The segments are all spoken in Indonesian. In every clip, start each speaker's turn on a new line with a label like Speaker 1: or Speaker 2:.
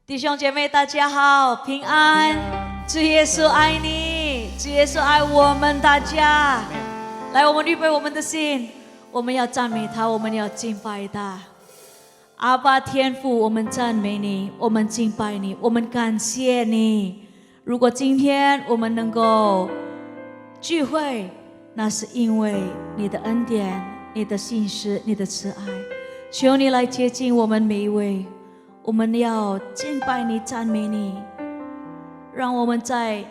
Speaker 1: 弟兄姐妹，大家好，平安！主耶稣爱你，主耶稣爱我们大家。来，我们预备我们的心，我们要赞美他，我们要敬拜他。阿爸天父，我们赞美你，我们敬拜你，我们感谢你。如果今天我们能够聚会，那是因为你的恩典、你的信实、你的慈爱。求你来接近我们每一位。我们要敬拜你，赞美你，让我们在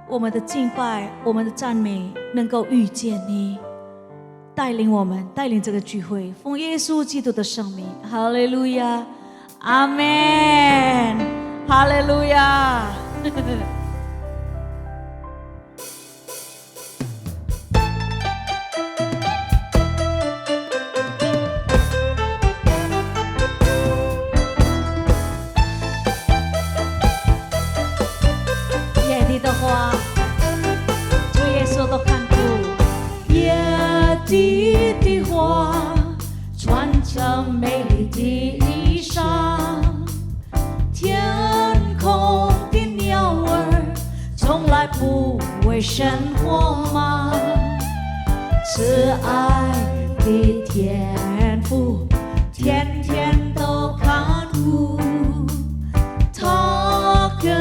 Speaker 1: 我们的敬拜、我们的赞美能够遇见你，带领我们，带领这个聚会，奉耶稣基督的圣名，哈利路亚，阿们，哈利路亚。
Speaker 2: 地的花穿成美丽的衣裳，天空的鸟儿从来不为生活忙。慈爱的天父天天都看顾，他更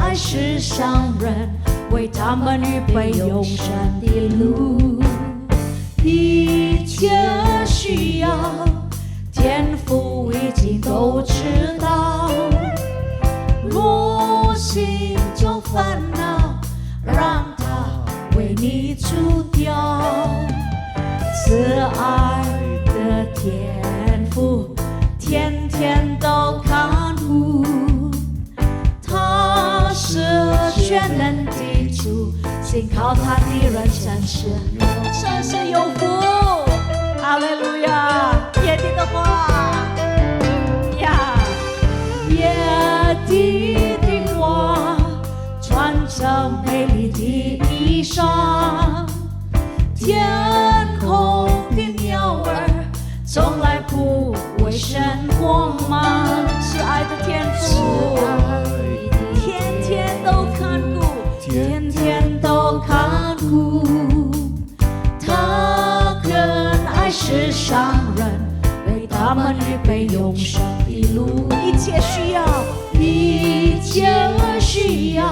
Speaker 2: 爱世上人，为他们预备永生的路。一切需要，天父已经都知道。若心中烦恼，让他为你除掉。慈爱的天父，天天都看顾。他是全能的主，信靠他的人真是有福。哈利路亚！野地的花呀，野地的花穿成美丽的衣裳，天上人，为他们预备永生的路。
Speaker 1: 一切需要，
Speaker 2: 一切需要，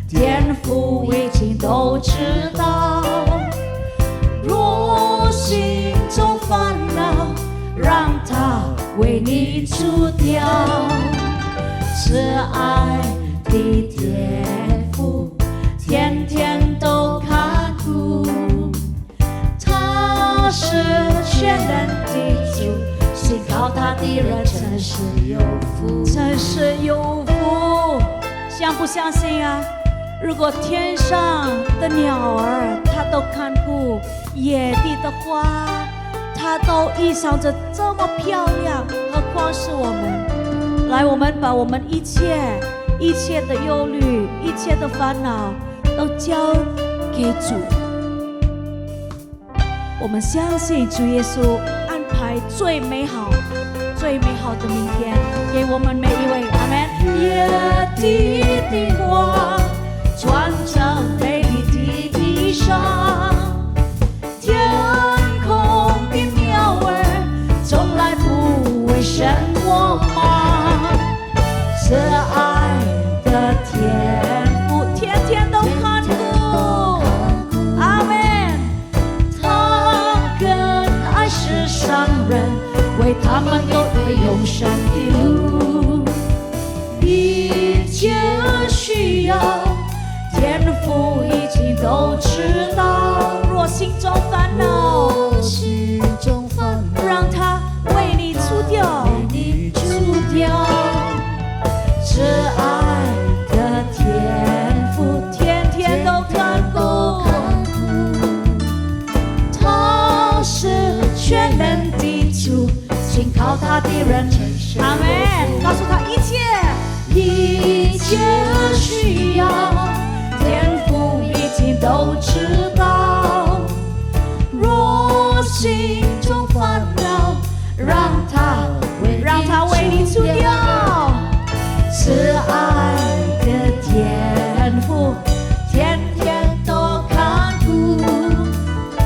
Speaker 2: 天父已经都知道。若心中烦恼，让他为你除掉。慈爱的天父，天天都看顾。他是全能的主，信靠他的人真是有福，
Speaker 1: 真是有福。相不相信啊？如果天上的鸟儿它都看顾，野地的花它都衣裳着这么漂亮，何况是我们？来，我们把我们一切的忧虑、一切的烦恼都交给主。我们相信主耶稣安排最美好的明天给我们每一位。阿们。
Speaker 2: 野地的花穿上美丽的衣裳，天空的鸟儿从来不为神我忙。慈爱的天父，天天都看顾。阿们。他更爱世上人，为他们都会永生的路。一切需要，天父已经都知道。
Speaker 1: 若心中烦恼，
Speaker 2: 心中烦恼，
Speaker 1: 让他为你除掉，
Speaker 2: 为你除掉。慈爱的天父，
Speaker 1: 天天都看顾。
Speaker 2: 他是全能的主，信靠他的人真是有福。
Speaker 1: 阿们。告诉他
Speaker 2: 一切需要，天父已经都知道。若心中烦恼，让他为你除掉。慈爱的天父，天天都看顾。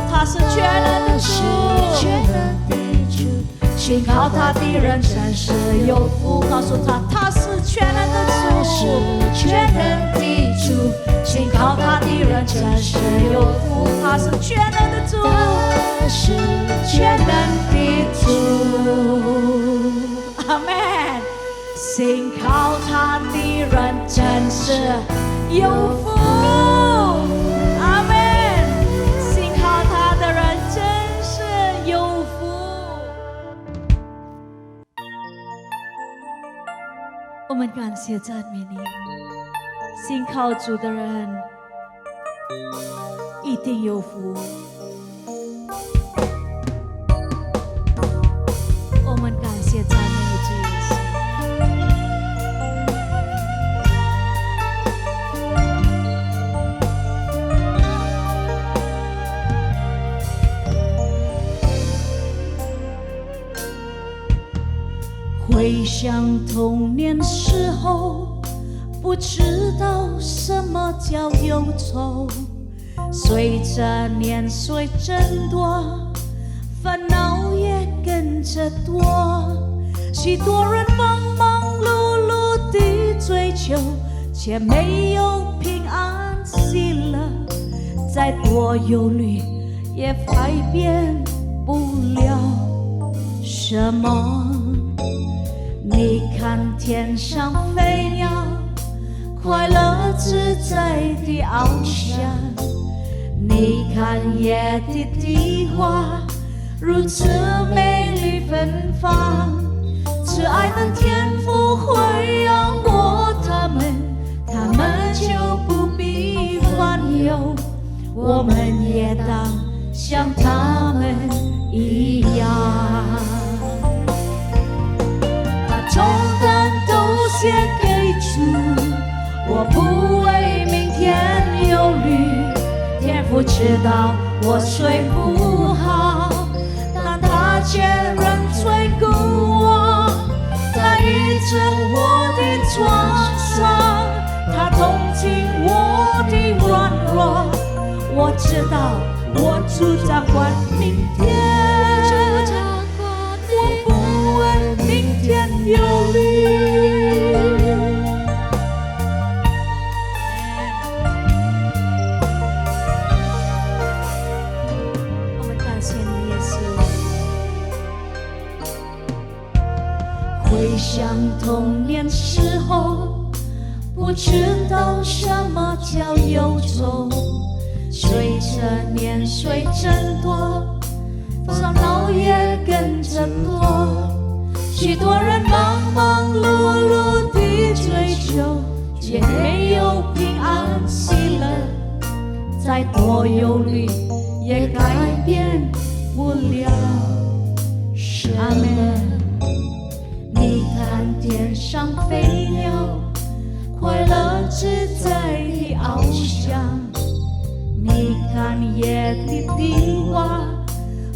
Speaker 1: 他是全能的主，
Speaker 2: 信靠他的人真是有福。
Speaker 1: 告诉他，他是全能的
Speaker 2: 他是
Speaker 1: 主，
Speaker 2: 全能的主，信靠他的人真是有福。
Speaker 1: 他是全能的主，
Speaker 2: 他是全能的主。
Speaker 1: 阿们。信靠他的人真是有福，阿们。信靠他的人真是有福。我们感谢赞美你，信靠主的人一定有福。我们感谢赞美你，主耶稣。
Speaker 2: 回想童年时候，不知道什么叫忧愁。随着年岁增多，烦恼也跟着多。许多人忙忙碌碌地追求，却没有平安喜乐。再多忧虑，也改变不了什么。你看天上飞鸟，快乐自在地翱翔。你看野地的花，如此美丽芬芳。慈爱的天父会养活他们，他们就不必烦忧。我们也当像他们一样。重担都卸给主，我不为明天忧虑。天父知道我睡不好，但他却仍垂顾我。他医治我的创伤，他同情我的软弱。我知道我主掌管明天。想童年时候，不知道什么叫忧愁。随着年岁增多，烦恼也跟着多。许多人忙忙碌碌地追求，却没有平安喜乐。再多忧虑，也改变不了。阿们。你看天上飞鸟，快乐自在地翱翔。你看夜里的花，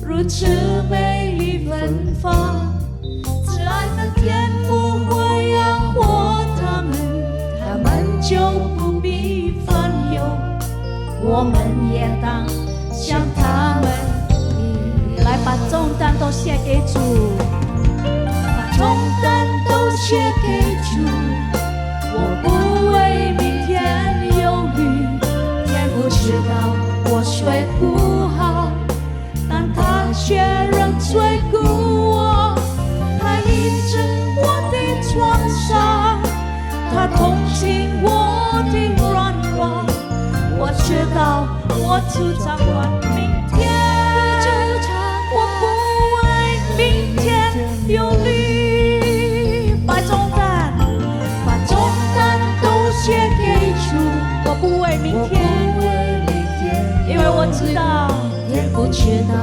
Speaker 2: 如此美丽芬芳。慈爱的天父会养活他们，他们就不必烦忧。我们也当像他们，来把重担都卸给主，把重担都卸给主。我不为明天忧虑，天父知道我睡不好，但他却仍追顾我。他医治我的创伤，他同情我的软弱。我知道我主掌管明天，我不为明天忧虑。把重担都卸给主，我不为明天，因为我知道天父知道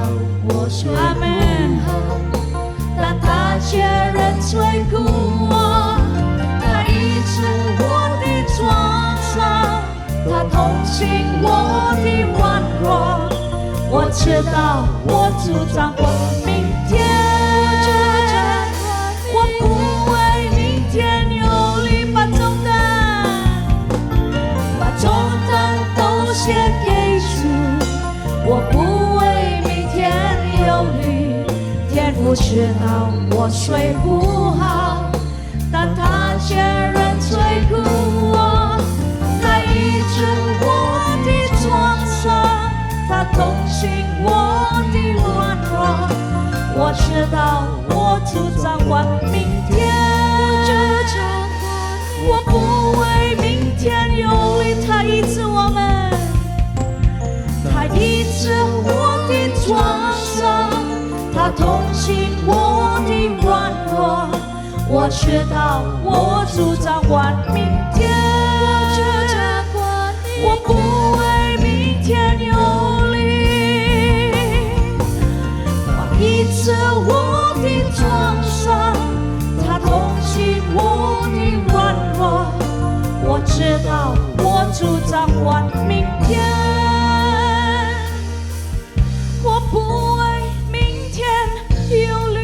Speaker 2: 我睡不好，但他却仍追顾我。他医治我的创伤，他同情我的软弱。我知道我主掌管明天，我不为明天忧虑。把重担都卸给主，我不为明天忧虑。天父知道我睡不好，但他却仍追顾我。他医治我的创伤，他同情我的软弱。我知道我主掌管明天，我不为明天忧虑。他医治我们，他医治我的创伤，他同情我的软弱。我知道我主掌管明天，我不为明天忧虑。他医治我的创伤，他同情我的软弱。我知道我主掌管明天，我不为明天忧虑。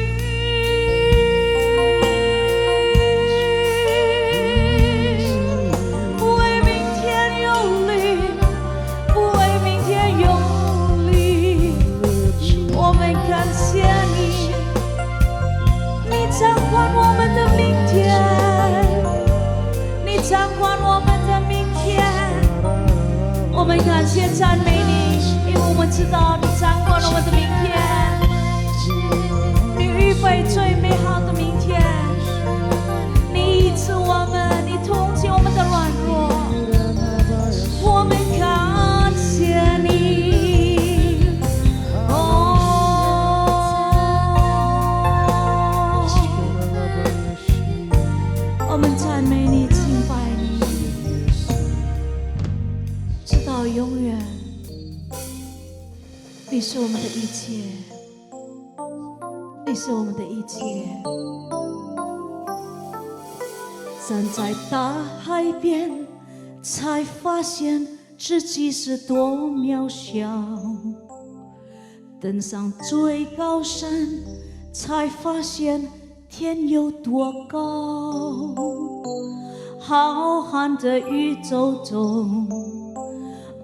Speaker 2: 不为明天忧虑，不为明天忧虑。我们感谢你，你掌管我们的明天，你掌管我们的明天。我们感谢赞美你，因为我们知道你掌管我们的明天，你预备最美好的明天。你医治我们，你同情我们的软弱。我们感谢你，我们赞美你，敬拜你，直到永远。你是我们的一切，你是我们的一切。站在大海边，才发现自己是多渺小；登上最高山，才发现天有多高。浩瀚的宇宙中，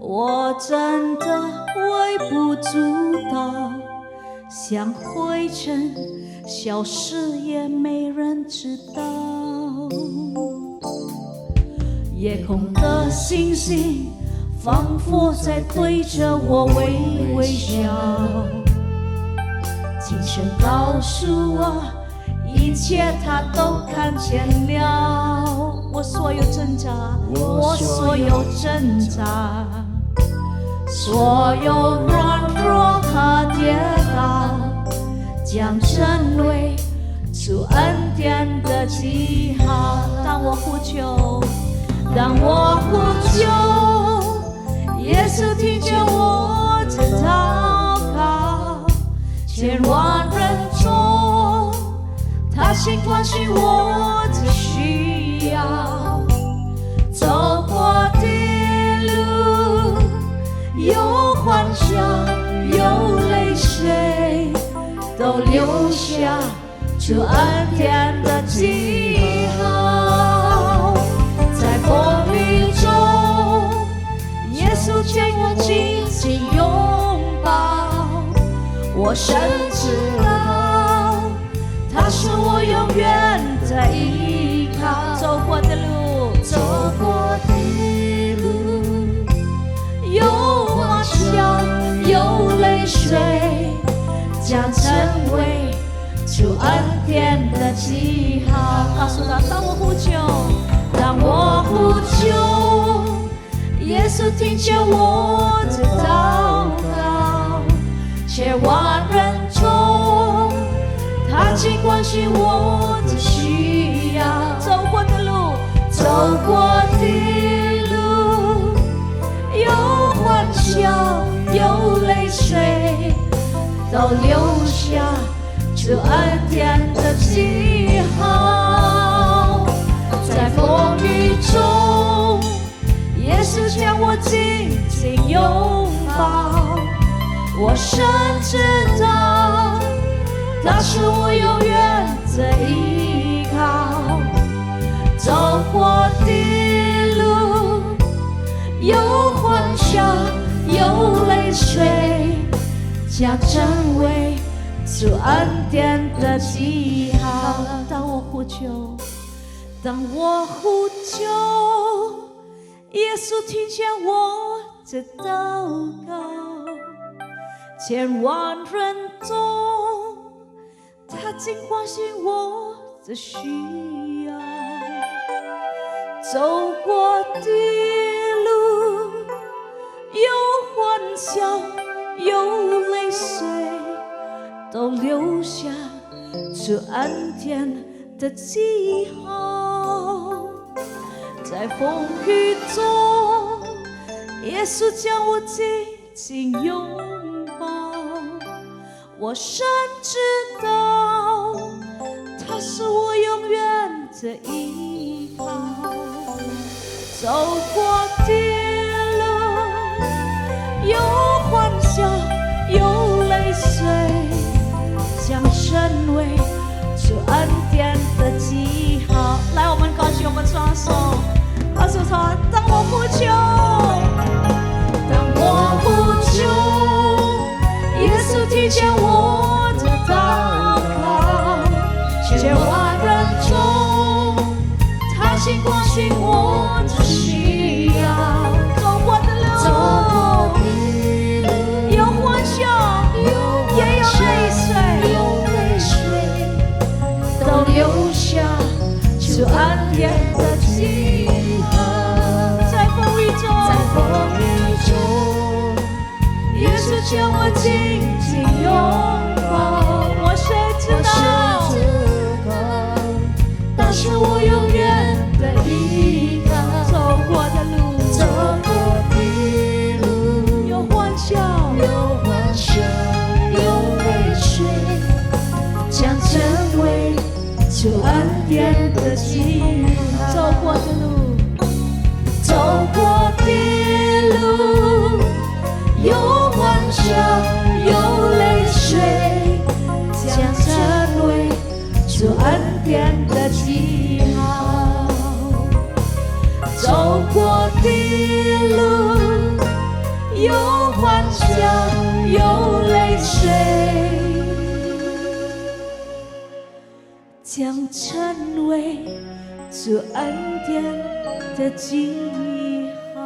Speaker 2: 我真的微不足道，像灰尘消失也没人知道。夜空的星星仿佛在对着我微微笑，轻声告诉我一切他都看见了。我所有挣扎，我所有挣扎，所有软弱和跌倒，将成为主恩典的记号。当我呼求，当我呼求，耶稣听见我的祷告，千万人中，他心关心我的需要。走过的路，有欢笑，有泪水，都留下主恩典的记号。在风雨中，耶稣将我紧紧拥抱，我深知道他是我永远的依靠。走过的路，走过的路，有欢笑，有泪水，将成为主恩典的记号。告诉他，当我呼求，当我呼求，耶稣听见我的祷告，千万人中，他尽关心我的需要。走过的路，走过的路，有欢笑，有泪水，都留下主恩典的记号。在风雨中，耶稣将我紧紧拥抱，我深知道他是我永远的依靠。走过的路，有欢笑，有泪水，将成为主恩典的记号。当我呼求，当我呼求，耶稣听见我的祷告，千万人中，他尽关心我的需要。走过的路，有欢笑，有泪水，都留下主恩典的记号。在风雨中，耶稣将我紧紧拥抱，我深知道他是我永远的依靠。走过的路，有欢笑，有泪水，将成为主恩典的记号。来，我们高举我们双手，告诉他，当我呼求，当我呼求，耶稣听见我的祷告，千万人中，他心关心我的需要。走过的路，有欢笑，也有泪水，都留下主恩典的记号。在风雨中，耶稣将我紧紧拥抱，我谁知道他是我永远的依靠。走过的路，有欢笑，有泪水，将成为主恩典的记号。走过的路，有欢笑，有泪水，将成为主恩典的记号。走过的路，有欢笑，有泪水，将成为主恩典的记号。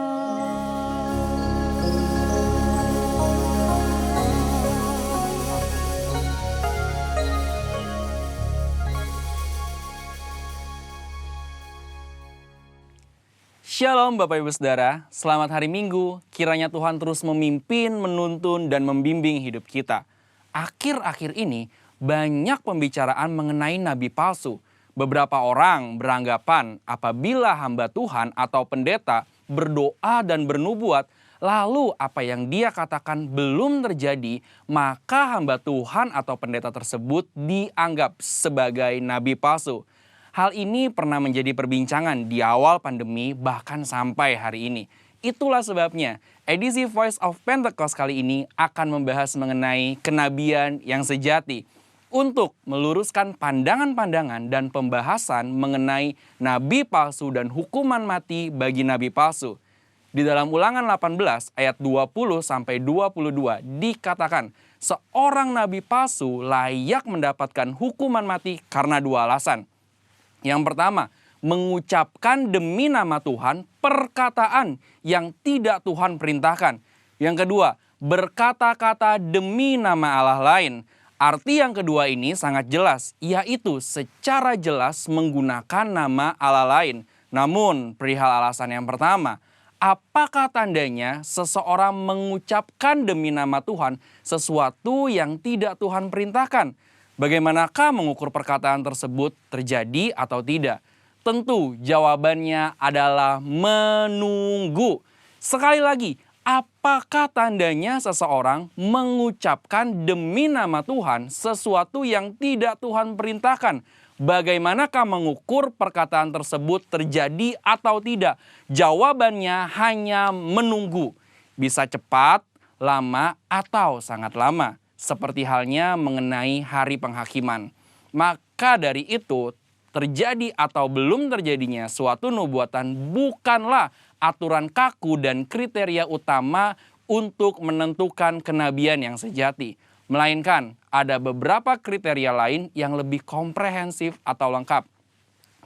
Speaker 3: Shalom Bapak Ibu Saudara, selamat hari Minggu. Kiranya Tuhan terus memimpin, menuntun, dan membimbing hidup kita. Akhir-akhir ini banyak pembicaraan mengenai nabi palsu. Beberapa orang beranggapan apabila hamba Tuhan atau pendeta berdoa dan bernubuat, lalu apa yang dia katakan belum terjadi, maka hamba Tuhan atau pendeta tersebut dianggap sebagai nabi palsu. Hal ini pernah menjadi perbincangan di awal pandemi bahkan sampai hari ini. Itulah sebabnya edisi Voice of Pentecost kali ini akan membahas mengenai kenabian yang sejati. Untuk meluruskan pandangan-pandangan dan pembahasan mengenai nabi palsu dan hukuman mati bagi nabi palsu. Di dalam Ulangan 18 ayat 20-22 dikatakan, seorang nabi palsu layak mendapatkan hukuman mati karena dua alasan. Yang pertama, mengucapkan demi nama Tuhan perkataan yang tidak Tuhan perintahkan. Yang kedua, berkata-kata demi nama Allah lain. Arti yang kedua ini sangat jelas, yaitu secara jelas menggunakan nama Allah lain. Namun, perihal alasan yang pertama, apakah tandanya seseorang mengucapkan demi nama Tuhan sesuatu yang tidak Tuhan perintahkan? Bagaimanakah mengukur perkataan tersebut terjadi atau tidak? Tentu jawabannya adalah menunggu. Sekali lagi, apakah tandanya seseorang mengucapkan demi nama Tuhan sesuatu yang tidak Tuhan perintahkan? Bagaimanakah mengukur perkataan tersebut terjadi atau tidak? Jawabannya hanya menunggu. Bisa cepat, lama, atau sangat lama. Seperti halnya mengenai hari penghakiman. Maka dari itu, terjadi atau belum terjadinya suatu nubuatan bukanlah aturan kaku dan kriteria utama untuk menentukan kenabian yang sejati. Melainkan ada beberapa kriteria lain yang lebih komprehensif atau lengkap.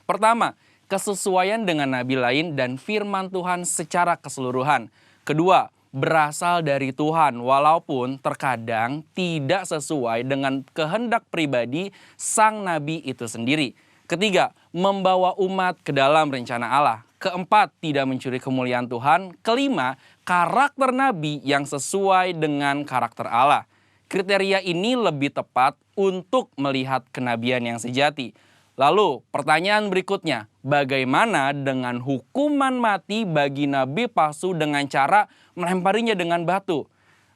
Speaker 3: Pertama, kesesuaian dengan nabi lain dan firman Tuhan secara keseluruhan. Kedua, berasal dari Tuhan walaupun terkadang tidak sesuai dengan kehendak pribadi sang nabi itu sendiri. Ketiga, membawa umat ke dalam rencana Allah. Keempat, tidak mencuri kemuliaan Tuhan. Kelima, karakter nabi yang sesuai dengan karakter Allah. Kriteria ini lebih tepat untuk melihat kenabian yang sejati. Lalu, pertanyaan berikutnya, bagaimana dengan hukuman mati bagi nabi palsu dengan cara melemparinya dengan batu?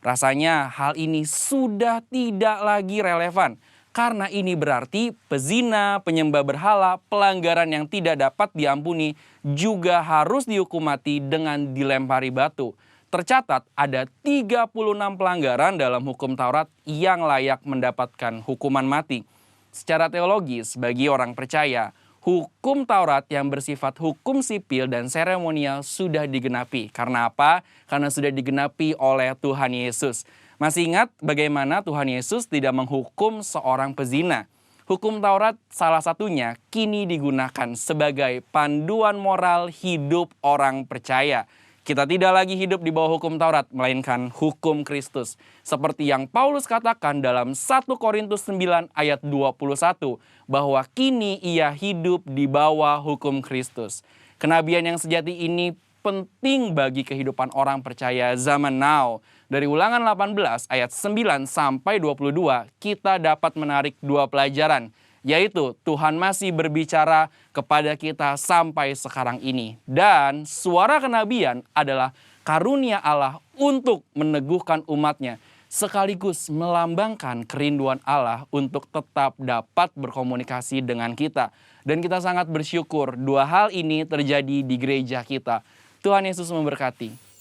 Speaker 3: Rasanya hal ini sudah tidak lagi relevan. Karena ini berarti pezina, penyembah berhala, pelanggaran yang tidak dapat diampuni juga harus dihukum mati dengan dilempari batu. Tercatat ada 36 pelanggaran dalam hukum Taurat yang layak mendapatkan hukuman mati. Secara teologis, bagi orang percaya, hukum Taurat yang bersifat hukum sipil dan seremonial sudah digenapi. Karena apa? Karena sudah digenapi oleh Tuhan Yesus. Masih ingat bagaimana Tuhan Yesus tidak menghukum seorang pezina? Hukum Taurat salah satunya kini digunakan sebagai panduan moral hidup orang percaya. Kita tidak lagi hidup di bawah hukum Taurat, melainkan hukum Kristus. Seperti yang Paulus katakan dalam 1 Korintus 9 ayat 21, bahwa kini ia hidup di bawah hukum Kristus. Kenabian yang sejati ini penting bagi kehidupan orang percaya zaman now. Dari Ulangan 18 ayat 9 sampai 22, kita dapat menarik dua pelajaran, yaitu Tuhan masih berbicara kepada kita sampai sekarang ini. Dan suara kenabian adalah karunia Allah untuk meneguhkan umatnya, sekaligus melambangkan kerinduan Allah untuk tetap dapat berkomunikasi dengan kita. Dan kita sangat bersyukur dua hal ini terjadi di gereja kita. Tuhan Yesus memberkati.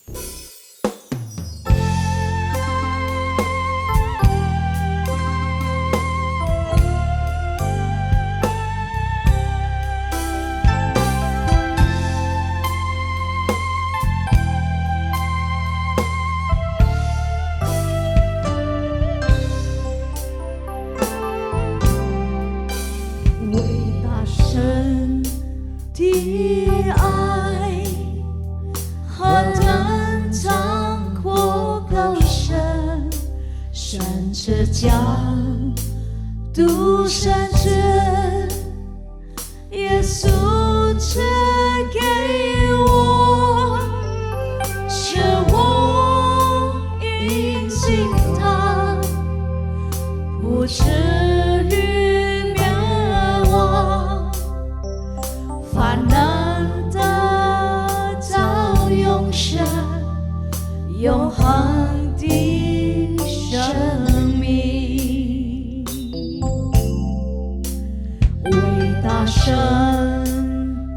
Speaker 2: 将独生子耶稣赐给我。不至于灭亡，凡能得到永生，永恒的生命。伟大神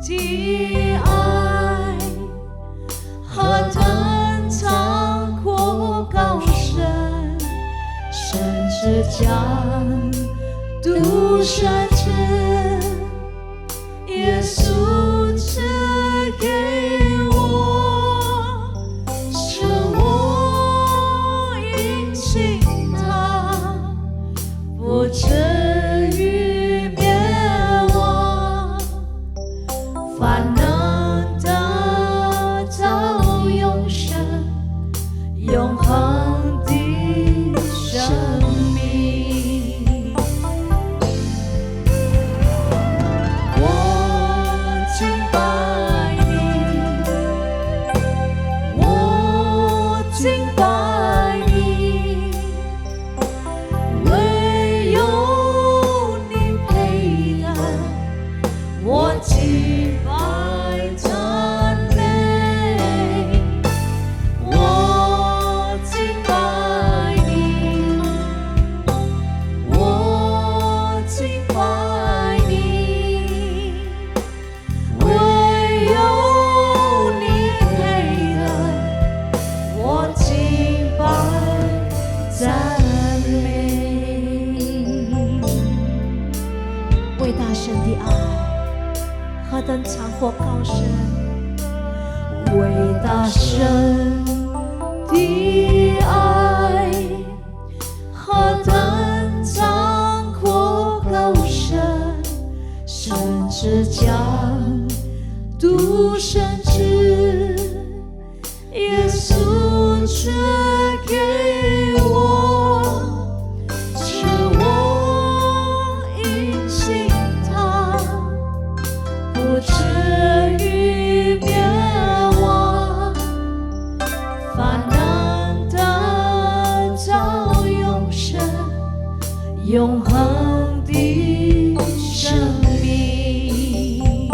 Speaker 2: 的爱何等长阔高深，甚至将独生子耶稣赐给我，使我因信他不至于灭亡，反能得到永生，永恒的生命。我敬拜你，我敬拜你，唯有你配得我敬拜赞美。我敬拜你，我敬拜你，唯有你配得我敬拜赞美。伟大神的爱何等长阔高深，伟大神的爱何等长阔高深，甚至将独生子耶稣赐给我，使我因信他不至于灭亡，反能得到永生，永恒的生命。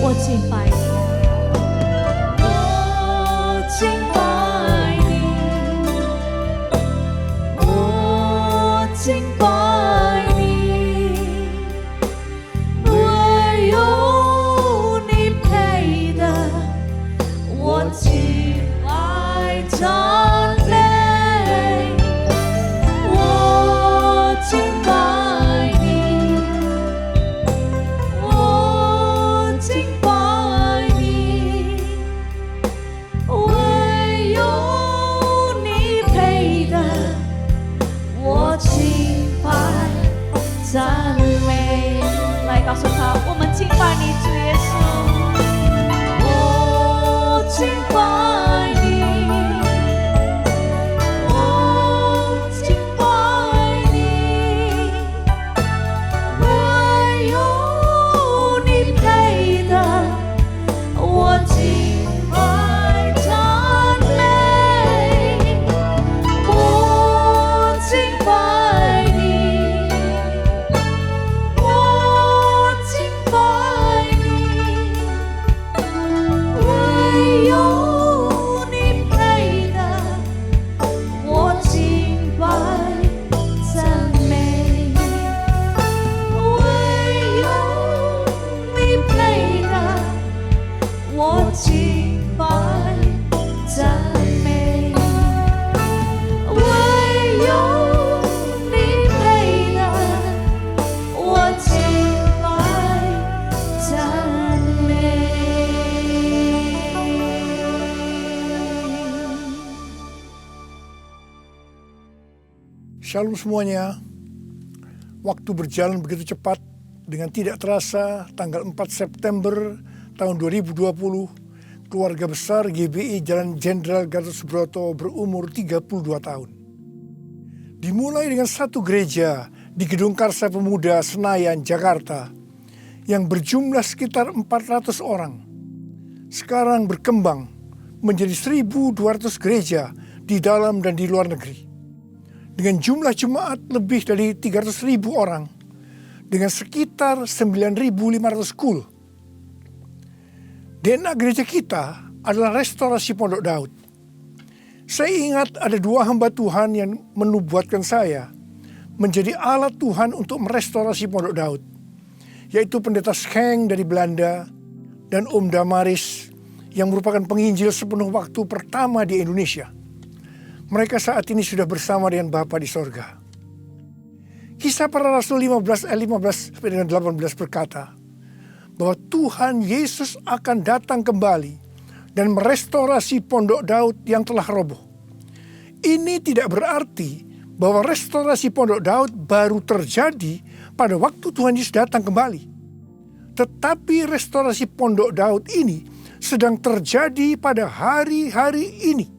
Speaker 2: 我敬拜你，我敬拜你，我敬拜你，唯有你配得我敬拜赞美。我敬拜你，我敬拜你，唯有你配得我敬拜赞美。来告诉他，我们敬拜你，主耶稣。我敬拜你，我敬拜你，唯有你配得我敬拜赞美。我敬拜你，我敬拜你，唯有你配得我敬拜赞美。唯有你配得我敬拜赞美。唯有你配得我敬拜赞美。
Speaker 4: Shalom semuanya. Waktu berjalan begitu cepat, dengan tidak terasa tanggal 4 September tahun 2020, keluarga besar GBI Jalan Jenderal Gatot Subroto berumur 32 tahun. Dimulai dengan satu gereja di Gedung Karsa Pemuda Senayan, Jakarta, yang berjumlah sekitar 400 orang. Sekarang berkembang menjadi 1.200 gereja di dalam dan di luar negeri. dengan jumlah jemaat lebih dari 300.000 orang, dengan sekitar 9.500 school. DNA gereja kita adalah restorasi Pondok Daud. Saya ingat ada 2 hamba Tuhan yang menubuatkan saya menjadi alat Tuhan untuk merestorasi Pondok Daud, yaitu Pendeta Scheng dari Belanda dan Om Damaris yang merupakan penginjil sepenuh waktu pertama di Indonesia. Mereka saat ini sudah bersama dengan Bapa di sorga. Kisah Para Rasul 15 ayat 15 sampai dengan 18 berkata bahwa Tuhan Yesus akan datang kembali dan merestorasi Pondok Daud yang telah roboh. Ini tidak berarti bahwa restorasi Pondok Daud baru terjadi pada waktu Tuhan Yesus datang kembali. Tetapi restorasi Pondok Daud ini sedang terjadi pada hari-hari ini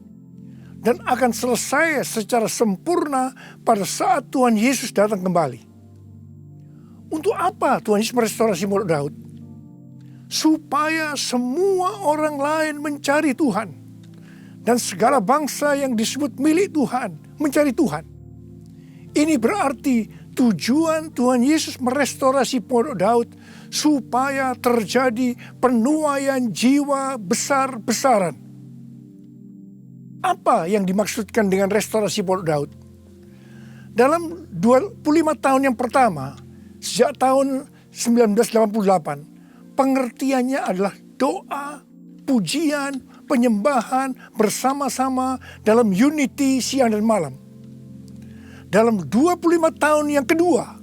Speaker 4: dan akan selesai secara sempurna pada saat Tuhan Yesus datang kembali. Untuk apa Tuhan Yesus merestorasi Pondok Daud? Supaya semua orang lain mencari Tuhan dan segala bangsa yang disebut milik Tuhan mencari Tuhan. Ini berarti tujuan Tuhan Yesus merestorasi Pondok Daud supaya terjadi penuaian jiwa besar-besaran. Apa yang dimaksudkan dengan restorasi Pondok Daud? Dalam 25 tahun yang pertama, sejak tahun 1988, pengertiannya adalah doa, pujian, penyembahan bersama-sama dalam unity siang dan malam. Dalam 25 tahun yang kedua,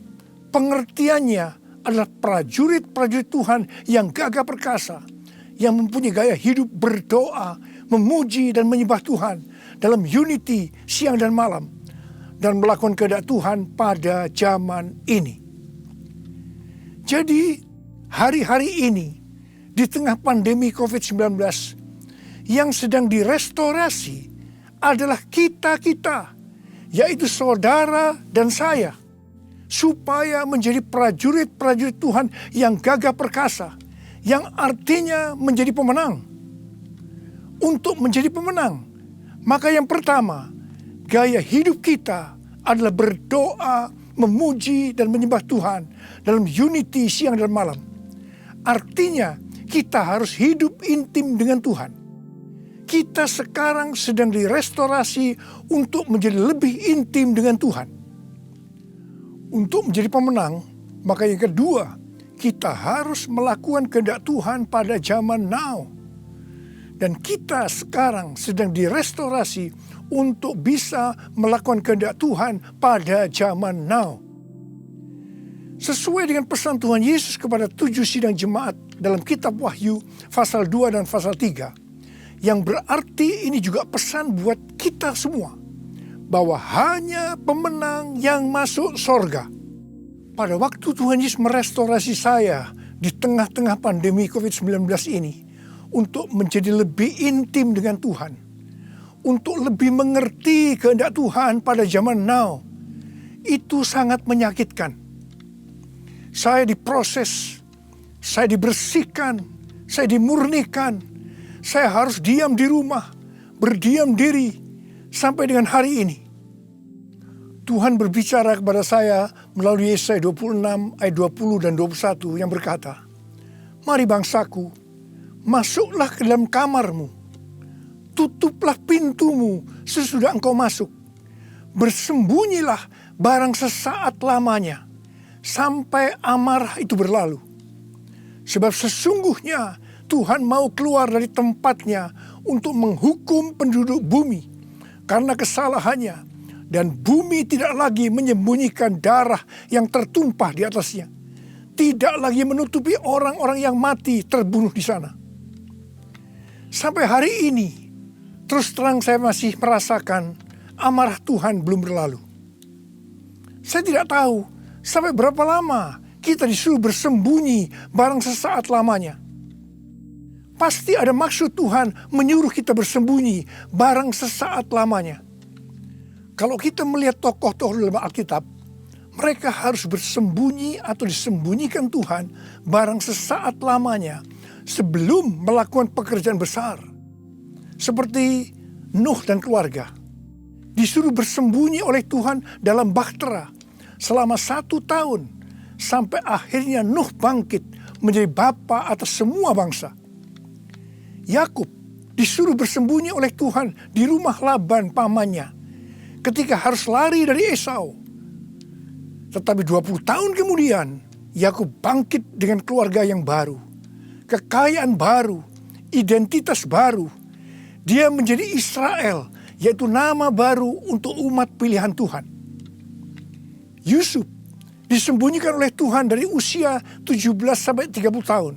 Speaker 4: pengertiannya adalah prajurit-prajurit Tuhan yang gagah perkasa, yang mempunyai gaya hidup berdoa, memuji dan menyembah Tuhan dalam unity siang dan malam, dan melakukan kehendak Tuhan pada zaman ini. Jadi hari-hari ini di tengah pandemi COVID-19 yang sedang direstorasi adalah kita-kita, yaitu saudara dan saya, supaya menjadi prajurit-prajurit Tuhan yang gagah perkasa, yang artinya menjadi pemenang. Untuk menjadi pemenang, maka yang pertama, gaya hidup kita adalah berdoa, memuji dan menyembah Tuhan dalam unity siang dan malam. Artinya kita harus hidup intim dengan Tuhan. Kita sekarang sedang direstorasi untuk menjadi lebih intim dengan Tuhan. Untuk menjadi pemenang, maka yang kedua, kita harus melakukan kehendak Tuhan pada zaman now. Dan kita sekarang sedang direstorasi untuk bisa melakukan kehendak Tuhan pada zaman now. Sesuai dengan pesan Tuhan Yesus kepada 7 sidang jemaat dalam kitab Wahyu pasal 2 dan pasal 3. Yang berarti ini juga pesan buat kita semua. Bahwa hanya pemenang yang masuk sorga. Pada waktu Tuhan Yesus merestorasi saya di tengah-tengah pandemi COVID-19 ini, untuk menjadi lebih intim dengan Tuhan, untuk lebih mengerti kehendak Tuhan pada zaman now, itu sangat menyakitkan. Saya diproses, saya dibersihkan, saya dimurnikan, saya harus diam di rumah, berdiam diri sampai dengan hari ini. Tuhan berbicara kepada saya melalui Yesaya 26 ayat 20 dan 21 yang berkata, "Mari bangsaku, masuklah ke dalam kamarmu, tutuplah pintumu sesudah engkau masuk, bersembunyilah barang sesaat lamanya, sampai amarah itu berlalu. Sebab sesungguhnya Tuhan mau keluar dari tempatnya untuk menghukum penduduk bumi karena kesalahannya, dan bumi tidak lagi menyembunyikan darah yang tertumpah di atasnya, tidak lagi menutupi orang-orang yang mati terbunuh di sana." Sampai hari ini, terus terang saya masih merasakan amarah Tuhan belum berlalu. Saya tidak tahu sampai berapa lama kita disuruh bersembunyi barang sesaat lamanya. Pasti ada maksud Tuhan menyuruh kita bersembunyi barang sesaat lamanya. Kalau kita melihat tokoh-tokoh dalam Alkitab, mereka harus bersembunyi atau disembunyikan Tuhan barang sesaat lamanya sebelum melakukan pekerjaan besar. Seperti Nuh dan keluarga. disuruh bersembunyi oleh Tuhan dalam bahtera selama 1 tahun, sampai akhirnya Nuh bangkit menjadi bapa atas semua bangsa. Yakub disuruh bersembunyi oleh Tuhan di rumah Laban pamannya ketika harus lari dari Esau. Tetapi 20 tahun kemudian, Yakub bangkit dengan keluarga yang baru, kekayaan baru, identitas baru. Dia menjadi Israel, yaitu nama baru untuk umat pilihan Tuhan. Yusuf disembunyikan oleh Tuhan dari usia 17 sampai 30 tahun.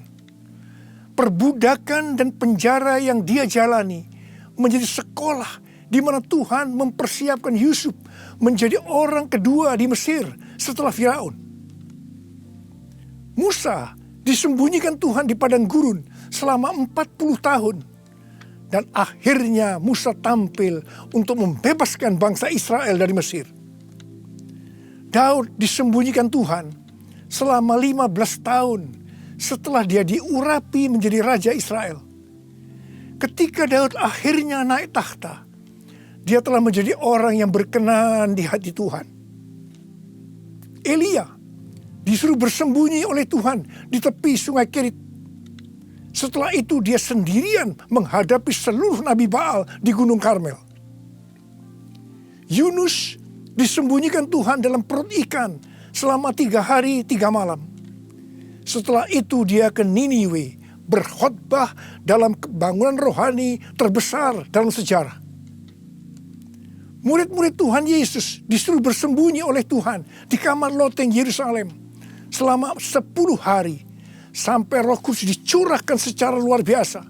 Speaker 4: Perbudakan dan penjara yang dia jalani menjadi sekolah di mana Tuhan mempersiapkan Yusuf menjadi orang kedua di Mesir setelah Firaun. Musa disembunyikan Tuhan di padang gurun selama 40 tahun. Dan akhirnya Musa tampil untuk membebaskan bangsa Israel dari Mesir. Daud disembunyikan Tuhan selama 15 tahun setelah dia diurapi menjadi raja Israel. Ketika Daud akhirnya naik takhta, dia telah menjadi orang yang berkenan di hati Tuhan. Elia disuruh bersembunyi oleh Tuhan di tepi sungai Kerit. Setelah itu dia sendirian menghadapi seluruh Nabi Baal di Gunung Karmel. Yunus disembunyikan Tuhan dalam perut ikan selama 3 hari 3 malam. Setelah itu dia ke Niniwe berkhotbah dalam bangunan rohani terbesar dalam sejarah. Murid-murid Tuhan Yesus disuruh bersembunyi oleh Tuhan di kamar loteng Yerusalem selama 10 hari. Sampai Roh Kudus dicurahkan secara luar biasa.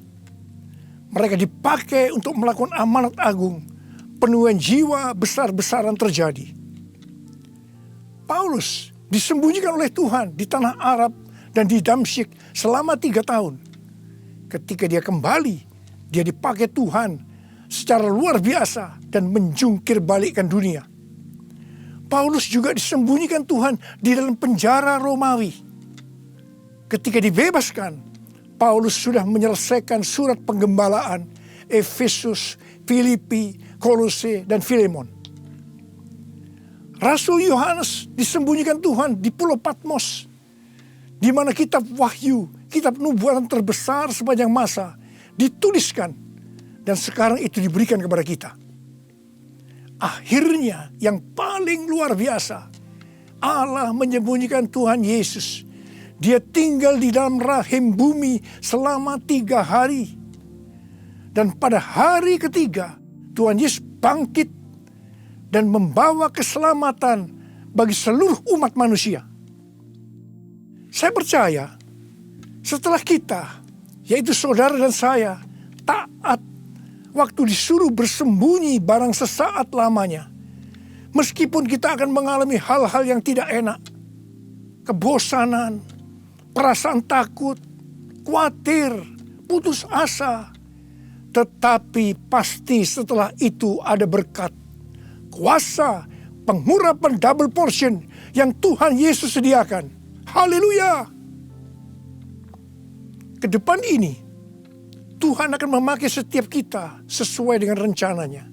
Speaker 4: Mereka dipakai untuk melakukan amanat agung. Penuaian jiwa besar-besaran terjadi. Paulus disembunyikan oleh Tuhan di tanah Arab dan di Damsyik selama 3 tahun. Ketika dia kembali, dia dipakai Tuhan secara luar biasa dan menjungkir balikkan dunia. Paulus juga disembunyikan Tuhan di dalam penjara Romawi. Ketika dibebaskan, Paulus sudah menyelesaikan surat penggembalaan Efesus, Filipi, Kolose, dan Filemon. Rasul Yohanes disembunyikan Tuhan di Pulau Patmos, di mana kitab Wahyu, kitab nubuatan terbesar sepanjang masa, dituliskan, dan sekarang itu diberikan kepada kita. Akhirnya yang paling luar biasa, Allah menyembunyikan Tuhan Yesus. Dia tinggal di dalam rahim bumi selama 3 hari. Dan pada hari ketiga, Tuhan Yesus bangkit dan membawa keselamatan bagi seluruh umat manusia. Saya percaya setelah kita, yaitu saudara dan saya, taat waktu disuruh bersembunyi barang sesaat lamanya. Meskipun kita akan mengalami hal-hal yang tidak enak, kebosanan, perasaan takut, khawatir, putus asa. Tetapi pasti setelah itu ada berkat, kuasa, pengurapan double portion yang Tuhan Yesus sediakan. Haleluya! Kedepan ini, Tuhan akan memakai setiap kita sesuai dengan rencananya.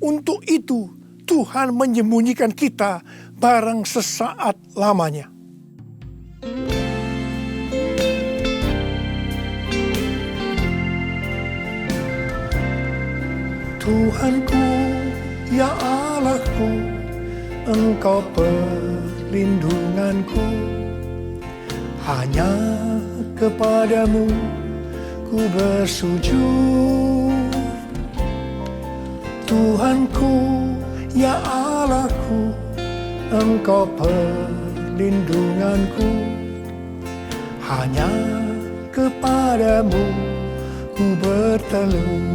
Speaker 4: Untuk itu, Tuhan menyembunyikan kita barang sesaat lamanya. Tuhanku, ya Allahku, Engkau perlindunganku. Hanya kepadamu ku bersujud. Tuhanku, ya Allahku, Engkau perlindunganku. Hanya kepadamu ku bertelut.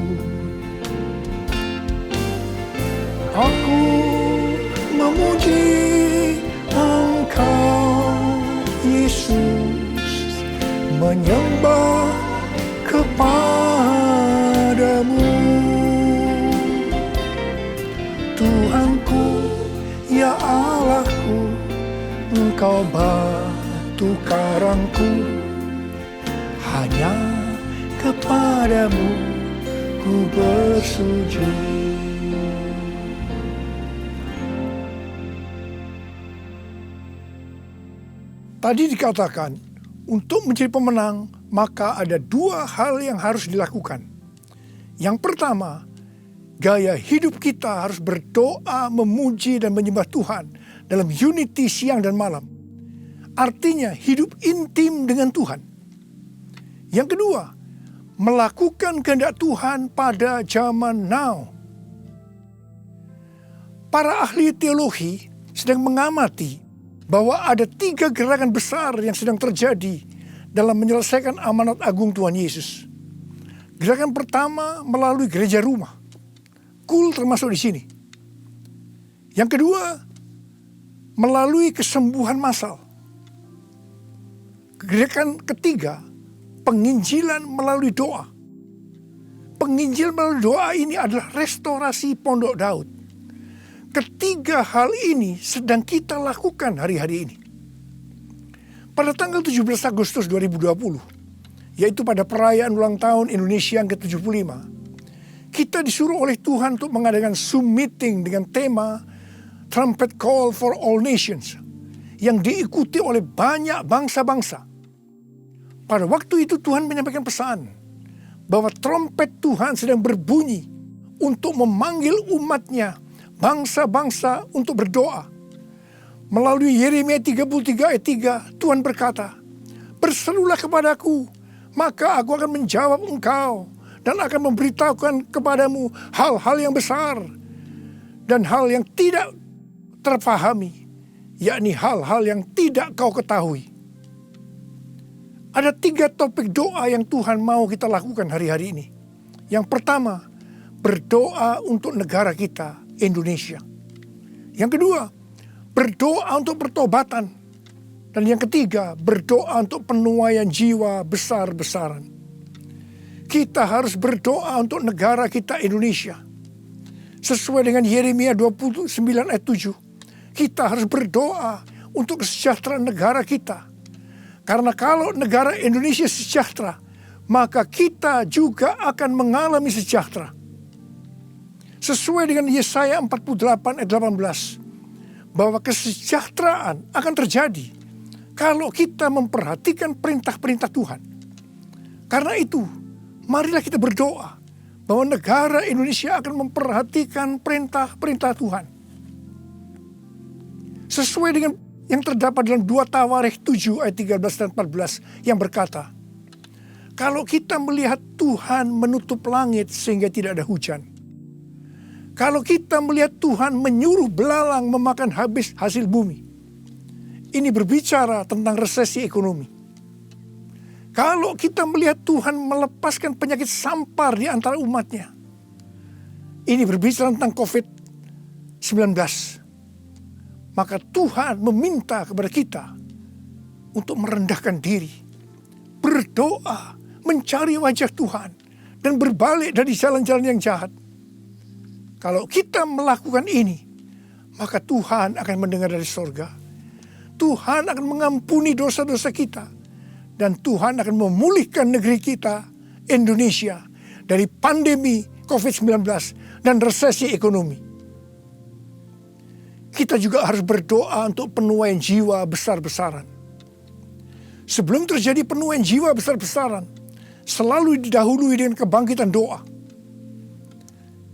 Speaker 4: Aku memuji Engkau, Yesus, menyembah kepadamu. Tuhanku, ya Allahku, Engkau batu karangku. Hanya kepadamu ku bersujud. Tadi dikatakan, untuk menjadi pemenang, maka ada dua hal yang harus dilakukan. Yang pertama, gaya hidup kita harus berdoa, memuji, dan menyembah Tuhan dalam unity siang dan malam. Artinya hidup intim dengan Tuhan. Yang kedua, melakukan kehendak Tuhan pada zaman now. Para ahli teologi sedang mengamati bahwa ada 3 gerakan besar yang sedang terjadi dalam menyelesaikan amanat agung Tuhan Yesus. Gerakan pertama melalui gereja rumah. Kul termasuk di sini. Yang kedua, melalui kesembuhan massal. Gerakan ketiga, penginjilan melalui doa. Penginjilan melalui doa ini adalah restorasi Pondok Daud. Ketiga hal ini sedang kita lakukan hari-hari ini. Pada tanggal 17 Agustus 2020, yaitu pada perayaan ulang tahun Indonesia yang ke-75, kita disuruh oleh Tuhan untuk mengadakan Zoom meeting dengan tema Trumpet Call for All Nations, yang diikuti oleh banyak bangsa-bangsa. Pada waktu itu Tuhan menyampaikan pesan bahwa trompet Tuhan sedang berbunyi untuk memanggil umatnya, bangsa-bangsa, untuk berdoa. Melalui Yeremia 33 ayat 3, Tuhan berkata, "Berserulah kepadaku, maka aku akan menjawab engkau dan akan memberitahukan kepadamu hal-hal yang besar dan hal yang tidak terpahami, yakni hal-hal yang tidak kau ketahui." Ada 3 topik doa yang Tuhan mau kita lakukan hari-hari ini. Yang pertama, berdoa untuk negara kita, Indonesia. Yang kedua, berdoa untuk pertobatan. Dan yang ketiga, berdoa untuk penuaian jiwa besar-besaran. Kita harus berdoa untuk negara kita, Indonesia. Sesuai dengan Yeremia 29 ayat 7, kita harus berdoa untuk kesejahteraan negara kita. Karena kalau negara Indonesia sejahtera, maka kita juga akan mengalami sejahtera. Sesuai dengan Yesaya 48 ayat 18, bahwa kesejahteraan akan terjadi kalau kita memperhatikan perintah-perintah Tuhan. Karena itu, marilah kita berdoa bahwa negara Indonesia akan memperhatikan perintah-perintah Tuhan. Sesuai dengan yang terdapat dalam 2 Tawarikh 7 ayat 13 dan 14 yang berkata, kalau kita melihat Tuhan menutup langit sehingga tidak ada hujan, kalau kita melihat Tuhan menyuruh belalang memakan habis hasil bumi, ini berbicara tentang resesi ekonomi. Kalau kita melihat Tuhan melepaskan penyakit sampar di antara umatnya, ini berbicara tentang COVID-19. Maka Tuhan meminta kepada kita untuk merendahkan diri, berdoa, mencari wajah Tuhan, dan berbalik dari jalan-jalan yang jahat. Kalau kita melakukan ini, maka Tuhan akan mendengar dari sorga. Tuhan akan mengampuni dosa-dosa kita. Dan Tuhan akan memulihkan negeri kita, Indonesia, dari pandemi COVID-19 dan resesi ekonomi. Kita juga harus berdoa untuk penuaian jiwa besar-besaran. Sebelum terjadi penuaian jiwa besar-besaran, selalu didahului dengan kebangkitan doa.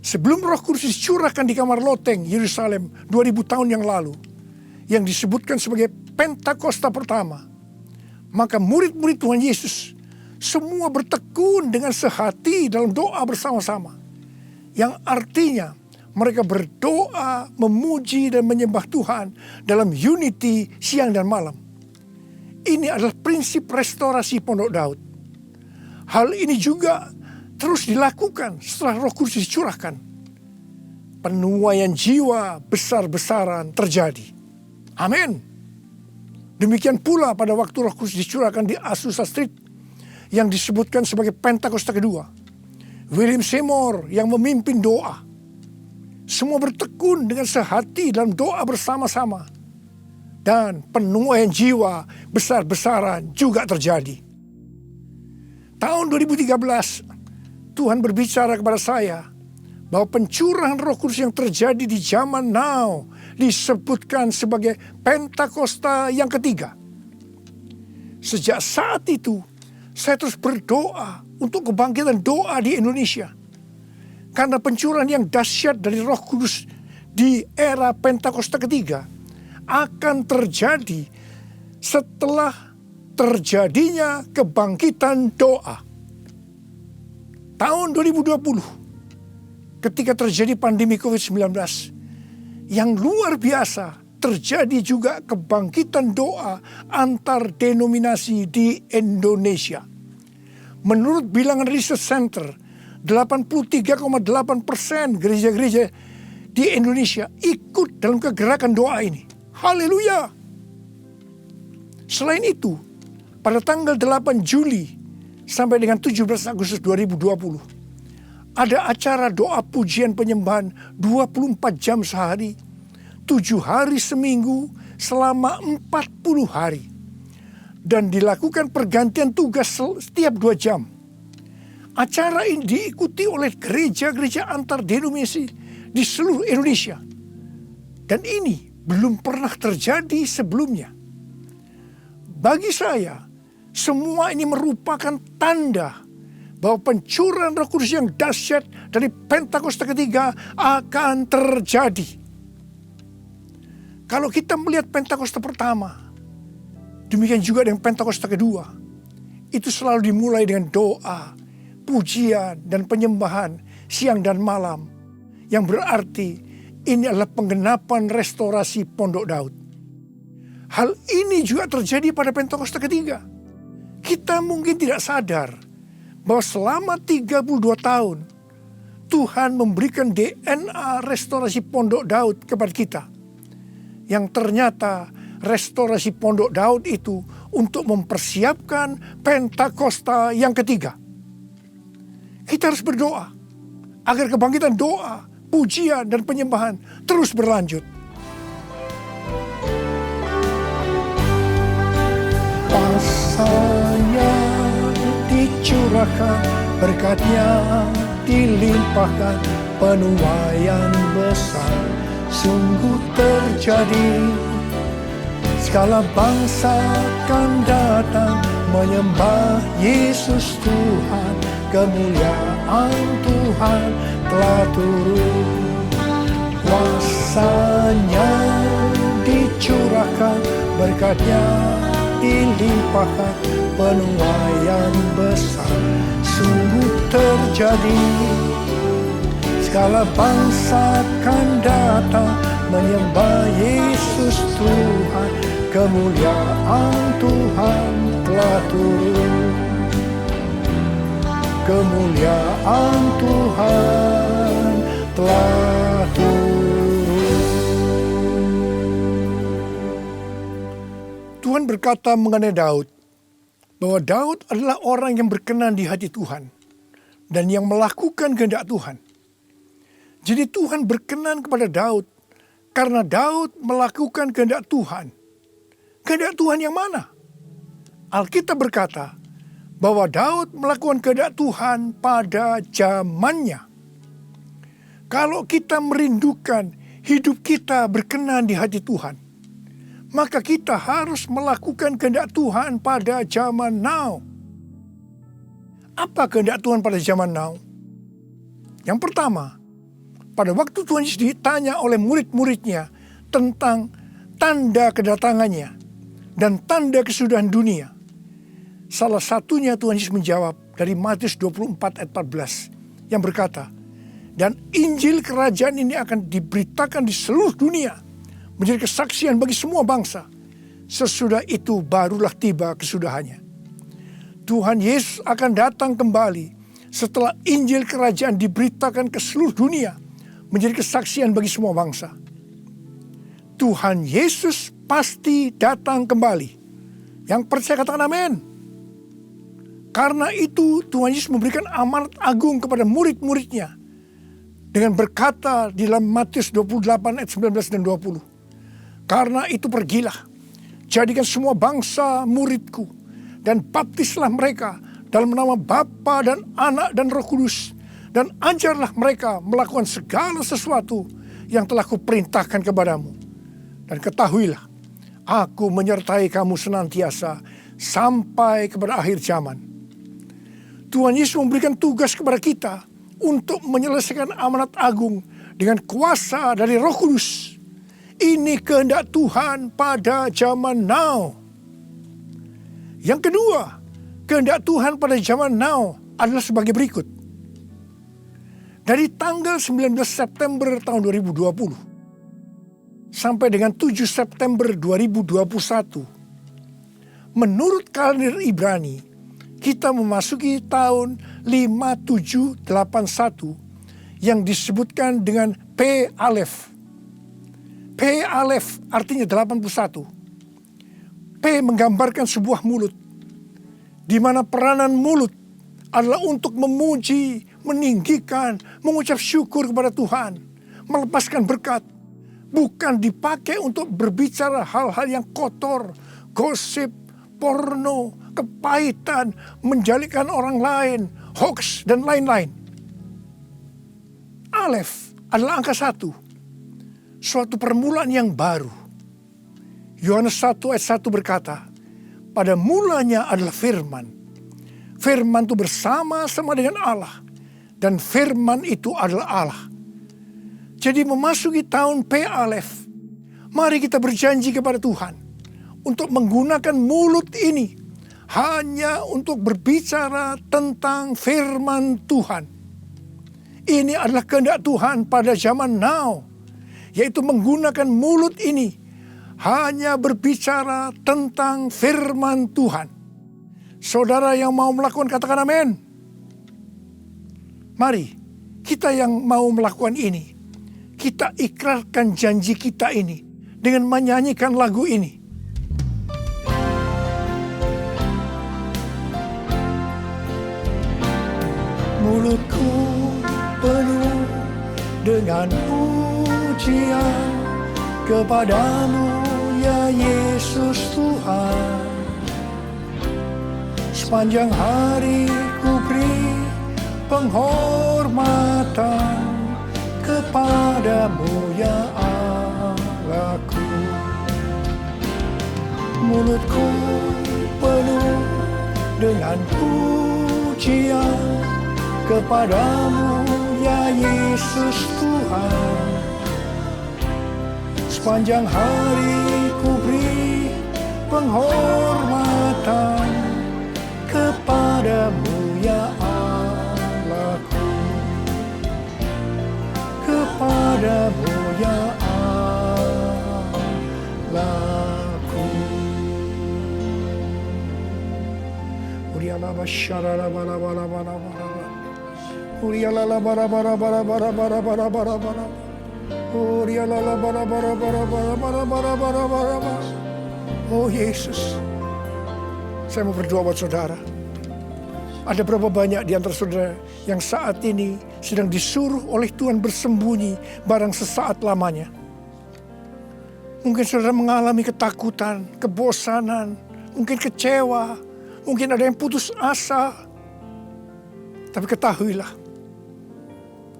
Speaker 4: Sebelum Roh Kudus dicurahkan di kamar loteng Yerusalem 2000 tahun yang lalu, yang disebutkan sebagai Pentakosta pertama, maka murid-murid Tuhan Yesus semua bertekun dengan sehati dalam doa bersama-sama, yang artinya mereka berdoa, memuji dan menyembah Tuhan dalam unity siang dan malam. Ini adalah prinsip restorasi Pondok Daud. Hal ini juga terus dilakukan setelah Roh Kudus dicurahkan. Penuaian jiwa besar-besaran terjadi. Amin. Demikian pula pada waktu Roh Kudus dicurahkan di Azusa Street yang disebutkan sebagai Pentakosta kedua. William Seymour yang memimpin doa. Semua bertekun dengan sehati dalam doa bersama-sama. Dan penuaian jiwa besar-besaran juga terjadi. Tahun 2013, Tuhan berbicara kepada saya bahwa pencurahan Roh Kudus yang terjadi di zaman now disebutkan sebagai Pentakosta yang ketiga. Sejak saat itu, saya terus berdoa untuk kebangkitan doa di Indonesia. Karena pencurahan yang dahsyat dari Roh Kudus di era Pentakosta ketiga akan terjadi setelah terjadinya kebangkitan doa. Tahun 2020, ketika terjadi pandemi COVID-19, yang luar biasa, terjadi juga kebangkitan doa antar denominasi di Indonesia. Menurut bilangan Research Center, 83,8% gereja-gereja di Indonesia ikut dalam kegerakan doa ini. Haleluya! Selain itu, pada tanggal 8 Juli sampai dengan 17 Agustus 2020, ada acara doa pujian penyembahan 24 jam sehari, 7 hari seminggu selama 40 hari. Dan dilakukan pergantian tugas setiap 2 jam. Acara ini diikuti oleh gereja-gereja antar denominasi di seluruh Indonesia. Dan ini belum pernah terjadi sebelumnya. Bagi saya, semua ini merupakan tanda bahwa pencurahan Roh Kudus yang dahsyat dari Pentakosta ketiga akan terjadi. Kalau kita melihat Pentakosta pertama, demikian juga dengan Pentakosta kedua, itu selalu dimulai dengan doa, pujian, dan penyembahan siang dan malam. Yang berarti ini adalah penggenapan restorasi Pondok Daud. Hal ini juga terjadi pada Pentakosta ketiga. Kita mungkin tidak sadar bahwa selama 32 tahun Tuhan memberikan DNA restorasi Pondok Daud kepada kita. Yang ternyata restorasi Pondok Daud itu untuk mempersiapkan Pentakosta yang ketiga. Kita harus berdoa agar kebangkitan doa, pujian, dan penyembahan terus berlanjut. Pasanya dicurahkan, berkatnya dilimpahkan, penuaian besar sungguh terjadi. Segala bangsa akan datang menyembah Yesus Tuhan, kemuliaan Tuhan telah turun. Kuasanya dicurahkan, berkatnya dilimpahkan, penuaian besar sungguh terjadi. Segala bangsa akan datang menyembah Yesus Tuhan, kemuliaan Tuhan telah turun. Kemuliaan Tuhan telah turun. Tuhan berkata mengenai Daud, bahwa Daud adalah orang yang berkenan di hati Tuhan dan yang melakukan kehendak Tuhan. Jadi Tuhan berkenan kepada Daud karena Daud melakukan kehendak Tuhan. Kehendak Tuhan yang mana? Alkitab berkata bahwa Daud melakukan kehendak Tuhan pada zamannya. Kalau kita merindukan hidup kita berkenan di hati Tuhan, maka kita harus melakukan kehendak Tuhan pada zaman now. Apa kehendak Tuhan pada zaman now? Yang pertama, pada waktu Tuhan Yesus ditanya oleh murid-muridnya tentang tanda kedatangannya dan tanda kesudahan dunia, salah satunya Tuhan Yesus menjawab dari Matius 24 ayat 14 yang berkata, dan Injil kerajaan ini akan diberitakan di seluruh dunia menjadi kesaksian bagi semua bangsa. Sesudah itu barulah tiba kesudahannya. Tuhan Yesus akan datang kembali setelah Injil kerajaan diberitakan ke seluruh dunia menjadi kesaksian bagi semua bangsa. Tuhan Yesus pasti datang kembali. Yang percaya katakan amin. Karena itu Tuhan Yesus memberikan amanat agung kepada murid-muridnya dengan berkata di dalam Matius 28 ayat 19 dan 20. Karena itu pergilah, jadikan semua bangsa muridku dan baptislah mereka dalam nama Bapa dan Anak dan Roh Kudus, dan ajarlah mereka melakukan segala sesuatu yang telah kuperintahkan kepadamu. Dan ketahuilah, aku menyertai kamu senantiasa sampai kepada akhir zaman. Tuhan Yesus memberikan tugas kepada kita untuk menyelesaikan amanat agung dengan kuasa dari Roh Kudus. Ini kehendak Tuhan pada zaman now. Yang kedua, kehendak Tuhan pada zaman now adalah sebagai berikut. Dari tanggal 19 September tahun 2020 sampai dengan 7 September 2021, menurut kalender Ibrani, kita memasuki tahun 5781 yang disebutkan dengan P Alef. P Alef artinya 81. P menggambarkan sebuah mulut, di mana peranan mulut adalah untuk memuji, meninggikan, mengucap syukur kepada Tuhan, melepaskan berkat, bukan dipakai untuk berbicara hal-hal yang kotor, gosip, porno, kepahitan, menjalikan orang lain, hoax, dan lain-lain. Alef adalah angka 1, suatu permulaan yang baru. Yohanes 1 ayat 1 berkata, pada mulanya adalah firman. Firman itu bersama-sama dengan Allah, dan firman itu adalah Allah. Jadi memasuki tahun P Alef, mari kita berjanji kepada Tuhan untuk menggunakan mulut ini hanya untuk berbicara tentang firman Tuhan. Ini adalah kehendak Tuhan pada zaman now, yaitu menggunakan mulut ini hanya berbicara tentang firman Tuhan. Saudara yang mau melakukan, katakan amin. Mari kita yang mau melakukan ini, kita ikrarkan janji kita ini dengan menyanyikan lagu ini. Mulutku penuh dengan pujian kepadamu ya Yesus Tuhan. Sepanjang hari ku beri penghormatan kepadamu ya Allahku. Mulutku penuh dengan pujian kepadamu ya Yesus Tuhan. Sepanjang hari ku beri penghormatan kepadamu ya Allahku. Kepadamu ya Allahku. Uriala basyara bala bala bala bala. Uriala la bara bara bara bara bara bara bara bara. Uriala la bara bara bara bara bara bara bara bara. Oh Yesus, saya mau berdoa buat saudara. Ada berapa banyak di antara saudara yang saat ini sedang disuruh oleh Tuhan bersembunyi barang sesaat lamanya. Mungkin saudara mengalami ketakutan, kebosanan, mungkin kecewa, mungkin ada yang putus asa. Tapi ketahuilah,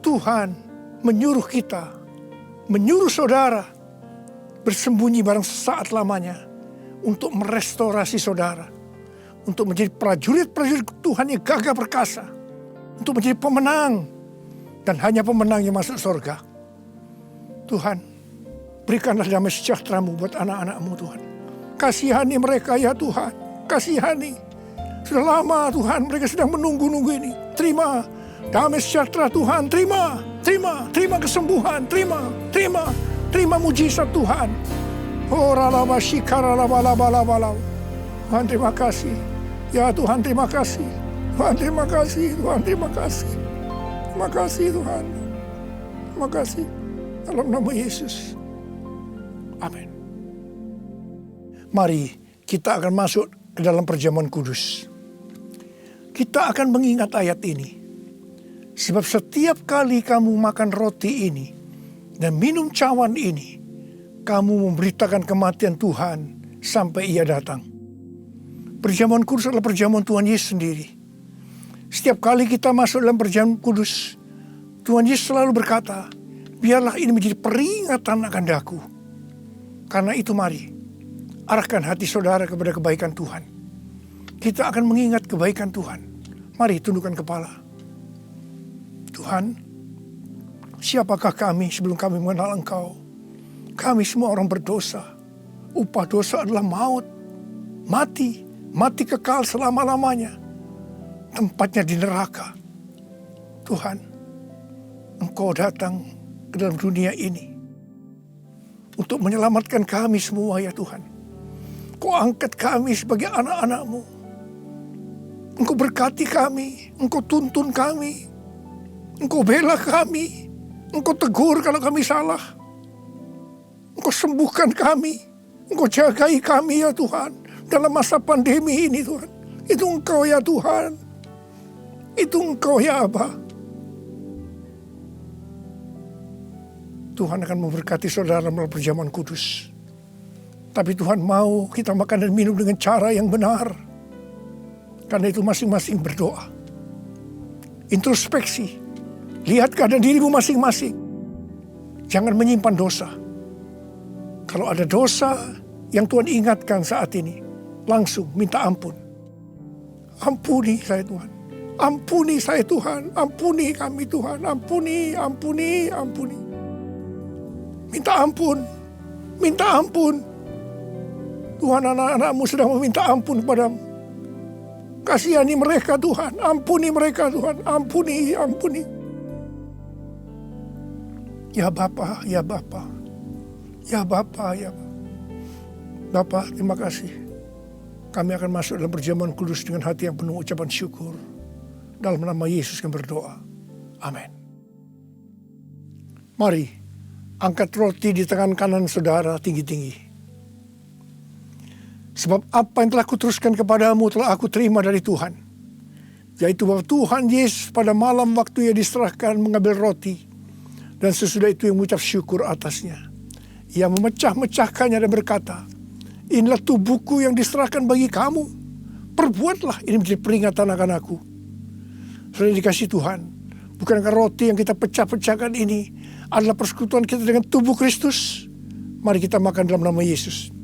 Speaker 4: Tuhan menyuruh kita, menyuruh saudara bersembunyi barang sesaat lamanya untuk merestorasi saudara, untuk menjadi prajurit-prajurit Tuhan yang gagah perkasa, untuk menjadi pemenang, dan hanya pemenang yang masuk surga. Tuhan, berikanlah damai sejahtera-Mu buat anak-anak-Mu Tuhan. Kasihani mereka ya Tuhan, kasihani. Sudah lama Tuhan mereka sedang menunggu-nunggu ini. Terima damai sejahtera Tuhan, terima kesembuhan, terima mujizat Tuhan. Oh ralabashikarabalabalabalau. Tuhan terima kasih. Ya Tuhan terima kasih. Tuhan terima kasih. Tuhan terima kasih. Terima kasih Tuhan. Terima kasih. Dalam nama Yesus. Amin. Mari kita akan masuk ke dalam perjamuan kudus. Kita akan mengingat ayat ini. Sebab setiap kali kamu makan roti ini dan minum cawan ini, kamu memberitakan kematian Tuhan sampai Ia datang. Perjamuan kudus adalah perjamuan Tuhan Yesus sendiri. Setiap kali kita masuk dalam perjamuan kudus, Tuhan Yesus selalu berkata, biarlah ini menjadi peringatan akan daku. Karena itu mari, arahkan hati saudara kepada kebaikan Tuhan. kita akan mengingat kebaikan Tuhan. Mari tundukkan kepala. Tuhan, siapakah kami sebelum kami mengenal Engkau? Kami semua orang berdosa. Upah dosa adalah maut. Mati kekal selama-lamanya. Tempatnya di neraka. Tuhan, Engkau datang ke dalam dunia ini untuk menyelamatkan kami semua ya Tuhan. Kau angkat kami sebagai anak-anak-Mu. Engkau berkati kami, Engkau tuntun kami, Engkau bela kami, Engkau tegur kalau kami salah. Engkau sembuhkan kami, Engkau jagai kami ya Tuhan. Dalam masa pandemi ini Tuhan. Itu Engkau ya Tuhan. Itu Engkau ya Aba. Tuhan akan memberkati saudara melalui perjamuan kudus. Tapi Tuhan mau kita makan dan minum dengan cara yang benar. Karena itu masing-masing berdoa. Introspeksi. Lihat keadaan dirimu masing-masing. Jangan menyimpan dosa. Kalau ada dosa yang Tuhan ingatkan saat ini, langsung minta ampun. Ampuni saya Tuhan. Ampuni saya Tuhan. Ampuni kami Tuhan. Ampuni. Minta ampun. Minta ampun. Tuhan, anak-anak-Mu sedang meminta ampun kepadamu. Kasihani mereka Tuhan. Ampuni mereka Tuhan. Ampuni. Ya Bapa, ya Bapa. Ya Bapa, ya Bapa. Bapa, terima kasih. Kami akan masuk dalam perjamuan kudus dengan hati yang penuh ucapan syukur. Dalam nama Yesus kami berdoa. Amin. Mari. Angkat roti di tangan kanan saudara tinggi-tinggi. Sebab apa yang telah kuteruskan kepadamu telah aku terima dari Tuhan. Yaitu bahwa Tuhan Yesus pada malam waktu ia diserahkan mengambil roti. Dan sesudah itu yang mengucap syukur atasnya. Ia memecah-mecahkannya dan berkata, inilah tubuhku yang diserahkan bagi kamu. Perbuatlah ini menjadi peringatan akan aku. Sudah dikasih Tuhan. Bukankah roti yang kita pecah-pecahkan ini adalah persekutuan kita dengan tubuh Kristus? Mari kita makan dalam nama Yesus.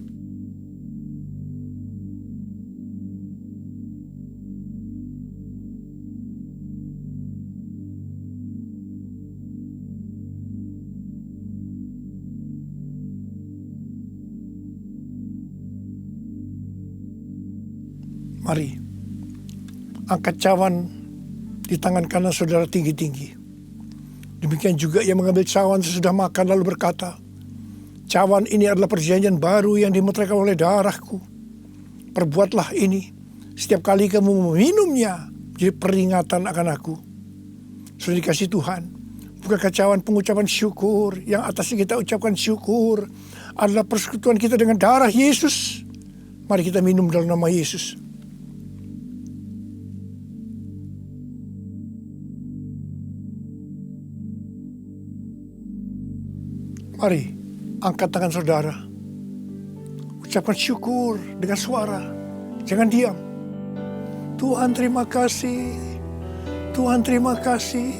Speaker 4: Mari, angkat cawan di tangan kanan saudara tinggi-tinggi. Demikian juga ia mengambil cawan sesudah makan lalu berkata, cawan ini adalah perjanjian baru yang dimeteraikan oleh darahku. Perbuatlah ini setiap kali kamu meminumnya, jadi peringatan akan aku. Sudah dikasih Tuhan. Bukankah cawan pengucapan syukur yang atasnya kita ucapkan syukur adalah persekutuan kita dengan darah Yesus? Mari kita minum dalam nama Yesus. Mari, angkat tangan saudara. Ucapkan syukur dengan suara. Jangan diam. Tuhan terima kasih. Tuhan terima kasih.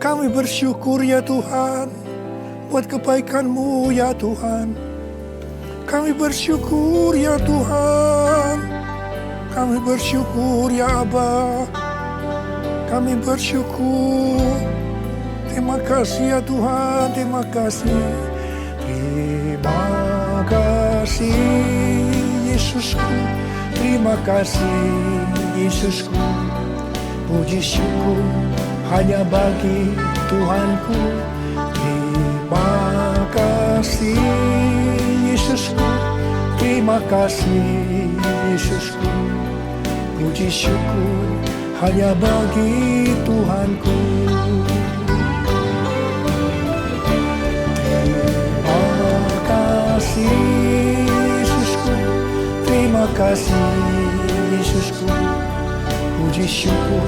Speaker 4: Kami bersyukur ya Tuhan. Buat kebaikan-Mu ya Tuhan. Kami bersyukur ya Tuhan. Kami bersyukur ya Aba. Kami bersyukur. Terima kasih ya Tuhan, terima kasih. Terima kasih Yesusku, terima kasih Yesusku. Puji syukur hanya bagi Tuhanku. Terima kasih Yesusku, terima kasih Yesusku. Puji syukur hanya bagi Tuhanku. Yesusku, terima kasih Yesusku. Puji syukur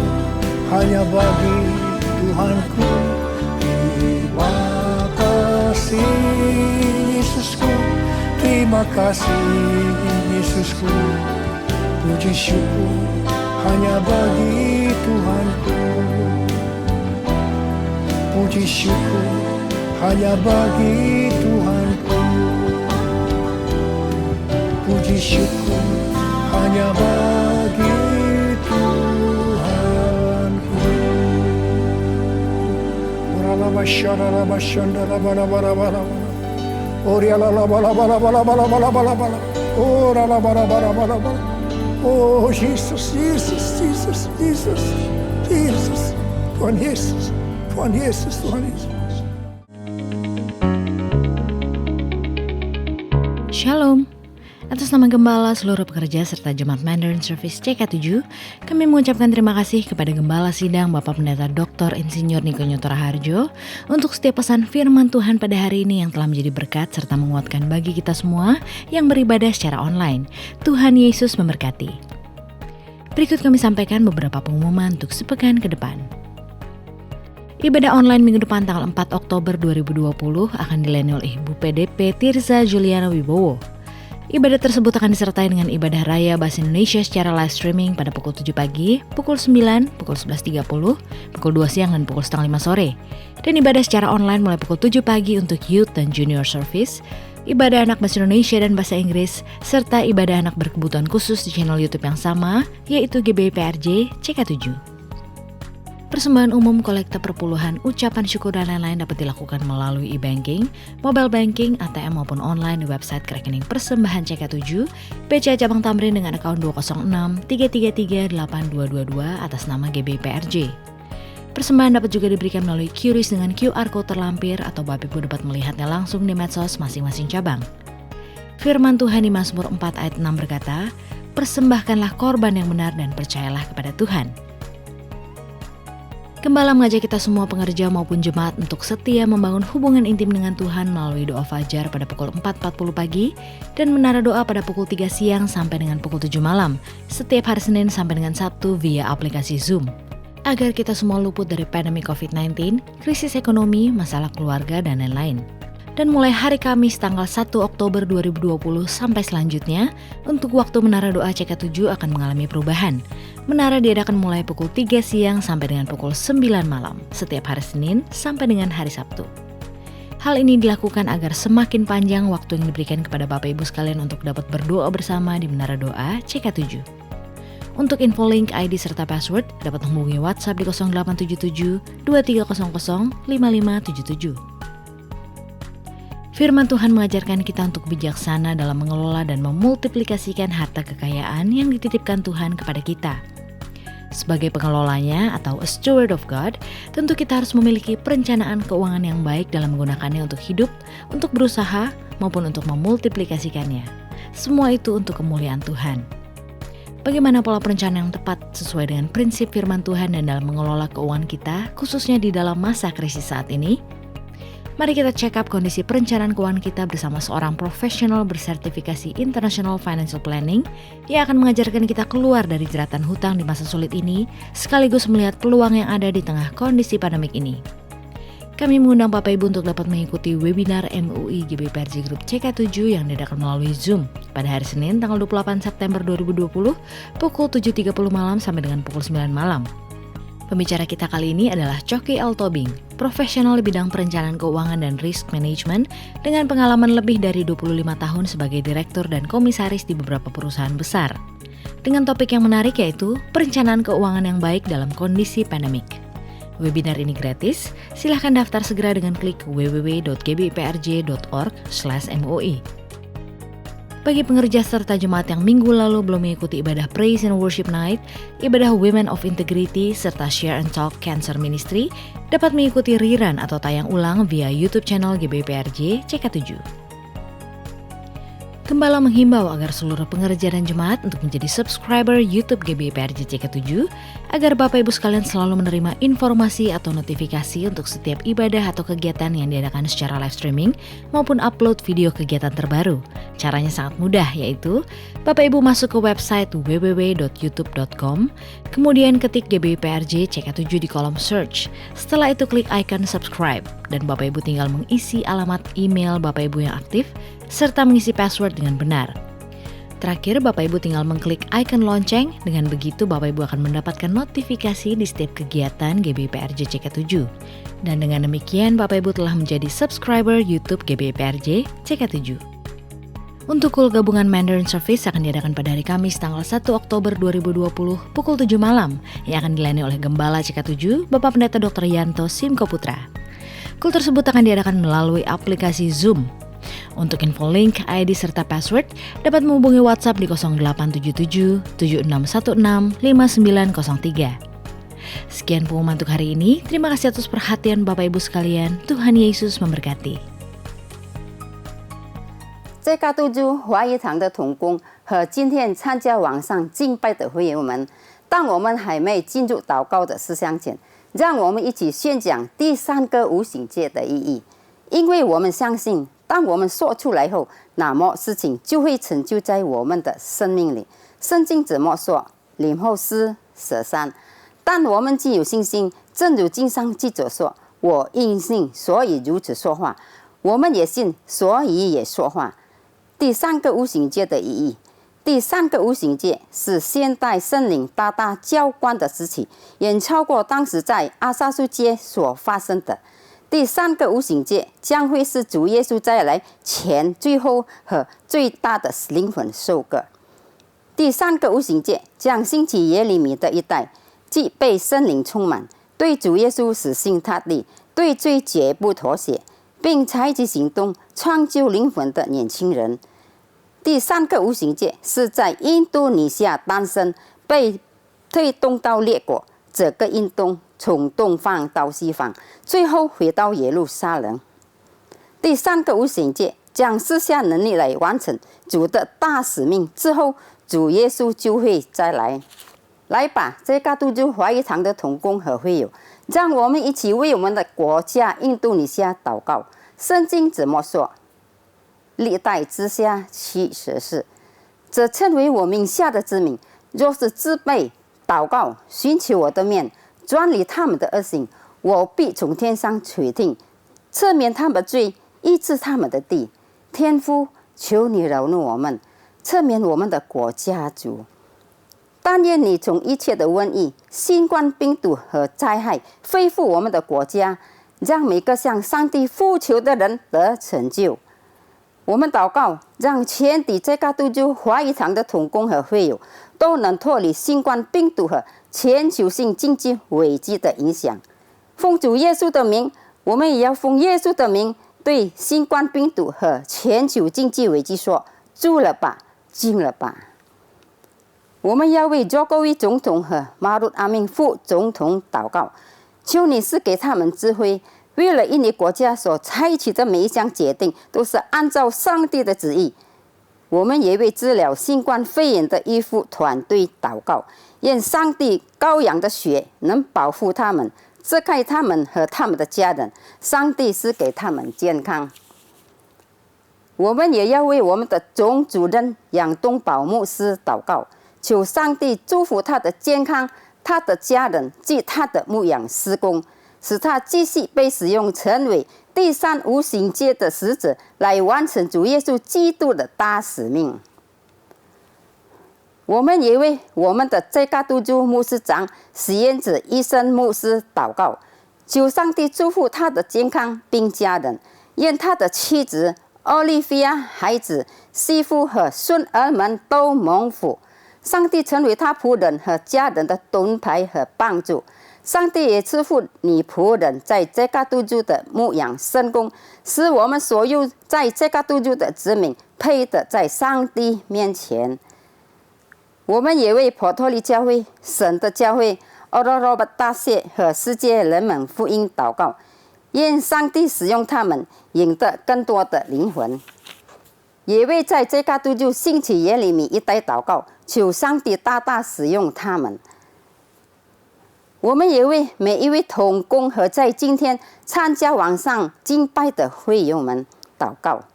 Speaker 4: hanya bagi Tuhanku. Terima kasih Yesusku, terima kasih Yesusku. Puji syukur hanya bagi Tuhanku. Puji syukur hanya bagi Tuhanku. Puji syukur hanya bagi Oh Yesus, Yesus, Yesus, Yesus, Yesus. Tuhan Yesus, Tuhan Yesus, Tuhan Yesus.
Speaker 2: Shalom. Atas nama Gembala, seluruh pekerja serta Jemaat Mandarin Service CK7, kami mengucapkan terima kasih kepada Gembala Sidang Bapak Pendeta Dr. Insinyur Niko Nyoto Raharjo untuk setiap pesan firman Tuhan pada hari ini yang telah menjadi berkat serta menguatkan bagi kita semua yang beribadah secara online. Tuhan Yesus memberkati. Berikut kami sampaikan beberapa pengumuman untuk sepekan ke depan. Ibadah online minggu depan tanggal 4 Oktober 2020 akan dilayani oleh Ibu PDP Tirza Juliana Wibowo. Ibadah tersebut akan disertai dengan ibadah raya Bahasa Indonesia secara live streaming pada pukul 7 pagi, pukul 9, pukul 11.30, pukul 2 siang, dan pukul setengah 5 sore. Dan ibadah secara online mulai pukul 7 pagi untuk youth dan junior service, ibadah anak Bahasa Indonesia dan Bahasa Inggris, serta ibadah anak berkebutuhan khusus di channel YouTube yang sama, yaitu GBIPRJ CK7. Persembahan umum, kolekte perpuluhan, ucapan syukur dan lain-lain dapat dilakukan melalui e-banking, mobile banking, ATM maupun online di website rekening persembahan CK7, BCA Cabang Tamrin dengan akun 206-333-8222 atas nama GBIPRJ. Persembahan dapat juga diberikan melalui QRIS dengan QR Code terlampir atau Bapak Ibu dapat melihatnya langsung di medsos masing-masing cabang. Firman Tuhan di Mazmur 4 ayat 6 berkata, "Persembahkanlah korban yang benar dan percayalah kepada Tuhan." Gembala mengajak kita semua pengerja maupun jemaat untuk setia membangun hubungan intim dengan Tuhan melalui doa fajar pada pukul 4.40 pagi dan menara doa pada pukul 3 siang sampai dengan pukul 7 malam, setiap hari Senin sampai dengan Sabtu via aplikasi Zoom. Agar kita semua luput dari pandemi COVID-19, krisis ekonomi, masalah keluarga, dan lain-lain. Dan mulai hari Kamis tanggal 1 Oktober 2020 sampai selanjutnya, untuk waktu menara doa CK7 akan mengalami perubahan. Menara diadakan mulai pukul 3 siang sampai dengan pukul 9 malam, setiap hari Senin sampai dengan hari Sabtu. Hal ini dilakukan agar semakin panjang waktu yang diberikan kepada Bapak Ibu sekalian untuk dapat berdoa bersama di menara doa CK7. Untuk info link, ID, serta password, dapat menghubungi WhatsApp di 0877 2300 5577. Firman Tuhan mengajarkan kita untuk bijaksana dalam mengelola dan memultiplikasikan harta kekayaan yang dititipkan Tuhan kepada kita. Sebagai pengelolanya atau a steward of God, tentu kita harus memiliki perencanaan keuangan yang baik dalam menggunakannya untuk hidup, untuk berusaha, maupun untuk memultiplikasikannya. Semua itu untuk kemuliaan Tuhan. Bagaimana pola perencanaan yang tepat sesuai dengan prinsip firman Tuhan dan dalam mengelola keuangan kita, khususnya di dalam masa krisis saat ini? Mari kita check up kondisi perencanaan keuangan kita bersama seorang profesional bersertifikasi International Financial Planning yang akan mengajarkan kita keluar dari jeratan hutang di masa sulit ini, sekaligus melihat peluang yang ada di tengah kondisi pandemik ini. Kami mengundang Bapak Ibu untuk dapat mengikuti webinar MUI GBIPRJ Group CK7 yang diadakan melalui Zoom pada hari Senin tanggal 28 September 2020 pukul 7.30 malam sampai dengan pukul 9 malam. Pembicara kita kali ini adalah Coki Altobing, profesional di bidang perencanaan keuangan dan risk management dengan pengalaman lebih dari 25 tahun sebagai direktur dan komisaris di beberapa perusahaan besar. Dengan topik yang menarik yaitu perencanaan keuangan yang baik dalam kondisi pandemik. Webinar ini gratis, silahkan daftar segera dengan klik www.gbiprj.org/MOI. Bagi pengerja serta jemaat yang minggu lalu belum mengikuti ibadah Praise and Worship Night, ibadah Women of Integrity, serta Share and Talk Cancer Ministry, dapat mengikuti rerun atau tayang ulang via YouTube channel GBIPRJ CK7. Gembala menghimbau agar seluruh pengerja dan jemaat untuk menjadi subscriber YouTube GBIPRJ CK7 agar Bapak Ibu sekalian selalu menerima informasi atau notifikasi untuk setiap ibadah atau kegiatan yang diadakan secara live streaming maupun upload video kegiatan terbaru. Caranya sangat mudah, yaitu Bapak Ibu masuk ke website www.youtube.com, kemudian ketik GBIPRJ CK7 di kolom search. Setelah itu klik icon subscribe dan Bapak Ibu tinggal mengisi alamat email Bapak Ibu yang aktif serta mengisi password dengan benar. Terakhir, Bapak Ibu tinggal mengklik icon lonceng, dengan begitu Bapak Ibu akan mendapatkan notifikasi di setiap kegiatan GBIPRJ CK7. Dan dengan demikian, Bapak Ibu telah menjadi subscriber YouTube GBIPRJ CK7. Untuk kul gabungan Mandarin Service akan diadakan pada hari Kamis tanggal 1 Oktober 2020 pukul 7 malam yang akan dilayani oleh Gembala CK7, Bapak Pendeta Dr. Yanto Simko Putra. Call tersebut akan diadakan melalui aplikasi Zoom. Untuk info link, ID serta password dapat menghubungi WhatsApp di 0877 7616 5903. Sekian pengumuman untuk hari ini. Terima kasih atas perhatian Bapak Ibu sekalian. Tuhan Yesus memberkati.
Speaker 5: 这个都就华语堂的同工和今天参加网上敬拜的会友们，当我们还没进入祷告的思想前，让我们一起宣讲第3个无形界的意义。因为我们相信，当我们说出来后，那么事情就会成就在我们的生命里。圣经怎么说？林后诗舍山。但我们既有信心，正如经上记着说：“我因信，所以如此说话。”我们也信，所以也说话。第3个无形界的意义。第3个无形界是现代圣灵大大浇灌的时期，远超过当时在阿萨苏街所发生的。第3个无形界将会是主耶稣再来前最后和最大的灵魂收割。第3个无形界将兴起耶利米的一代，即被圣灵充满，对主耶稣死心塌地，对罪绝不妥协，并采取行动创救灵魂的年轻人。第3个无形界是在印度尼西亚诞生，被推动到列国，这个运动从东方到西方，最后回到耶路撒冷。第3个无形界将施下能力来完成主的大使命，之后主耶稣就会再来。来吧，这个都就华语堂的同工和会友，让我们一起为我们的国家印度尼西亚祷告。圣经怎么说？历代之下70事，这称为我名下的之民，若是自卑祷告，寻求我的面，专离他们的恶行，我必从天上垂听，赦免他们的罪，医治他们的地。天父，求你饶恕我们，赦免我们的国家主。但愿你从一切的瘟疫、新冠病毒和灾害恢复我们的国家，让每个向上帝呼求的人得成就。我们祷告，让全体这个都就华语堂的同工和会友都能脱离新冠病毒和全球性经济危机的影响。奉主耶稣的名，我们也要奉耶稣的名，对新冠病毒和全球经济危机说：住了吧，静了吧。我们要为佐科维总统和马鲁阿明副总统祷告，求你赐给他们智慧。为了印尼国家所采取的每一项决定，都是按照上帝的旨意。我们也为治疗新冠肺炎的医护团队祷告，愿上帝羔羊的血能保护他们，遮盖他们和他们的家人。上帝赐给他们健康。我们也要为我们的总主任杨东宝牧师祷告，求上帝祝福他的健康、他的家人及他的牧养施工，使他继续被使用成为第3无形界的使者，来完成主耶稣基督的大使命。我们也为我们的这个都州牧师长实验者医生牧师祷告，求上帝祝福他的健康并家人，愿他的妻子奥利菲亚、孩子、媳妇和孙儿们都蒙福。上帝成为他仆人和家人的盾牌和帮助。上帝也赐福你仆人在这个都州的牧养圣工，使我们所有在这个都州的子民配得在上帝面前。我们也为波托利教会、神的教会、奥罗罗巴大谢和世界人们福音祷告，愿上帝使用他们，赢得更多的灵魂。也为在这个都州兴起耶利米一代祷告，求上帝大大使用他们。我们也为每一位同工和在今天参加网上敬拜的会友们祷告。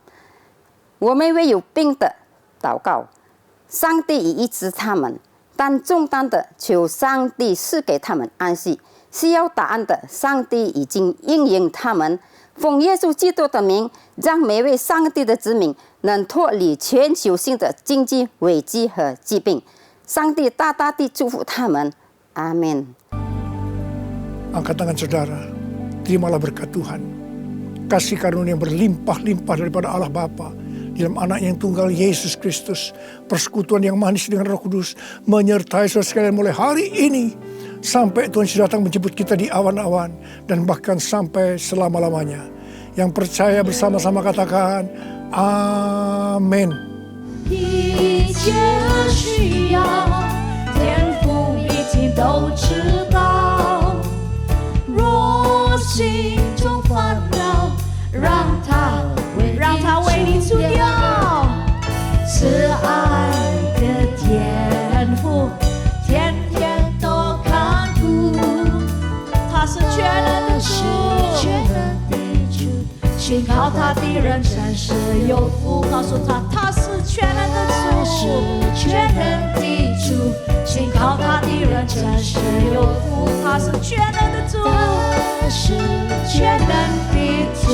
Speaker 5: 我们为有病的祷告，上帝已医治他们，但重担的求上帝赐给他们安息。需要答案的，上帝已经应允他们。奉耶稣基督的名，让每位上帝的子民能脱离全球性的经济危机和疾病。上帝大大地祝福他们，阿们。
Speaker 4: Angkat tangan saudara, terimalah berkat Tuhan. Kasih karunia yang berlimpah-limpah daripada Allah Bapa dalam anak yang tunggal Yesus Kristus, persekutuan yang manis dengan Roh Kudus menyertai saudara sekalian mulai hari ini sampai Tuhan sudah datang menjemput kita di awan-awan dan bahkan sampai selama-lamanya. Yang percaya bersama-sama katakan amin.
Speaker 2: 一切需要，天父已经都知道。若心中烦恼，让他为你除掉。慈爱的天父，天天都看顾。
Speaker 1: 他是全能的主，
Speaker 2: 全能的主，信靠他的人真是有福。
Speaker 1: 告诉他，他是全能的
Speaker 2: 他是
Speaker 1: 主，
Speaker 2: 全能的主，信靠他的人真是有福。
Speaker 1: 他是全能的主，
Speaker 2: 他是全能的主。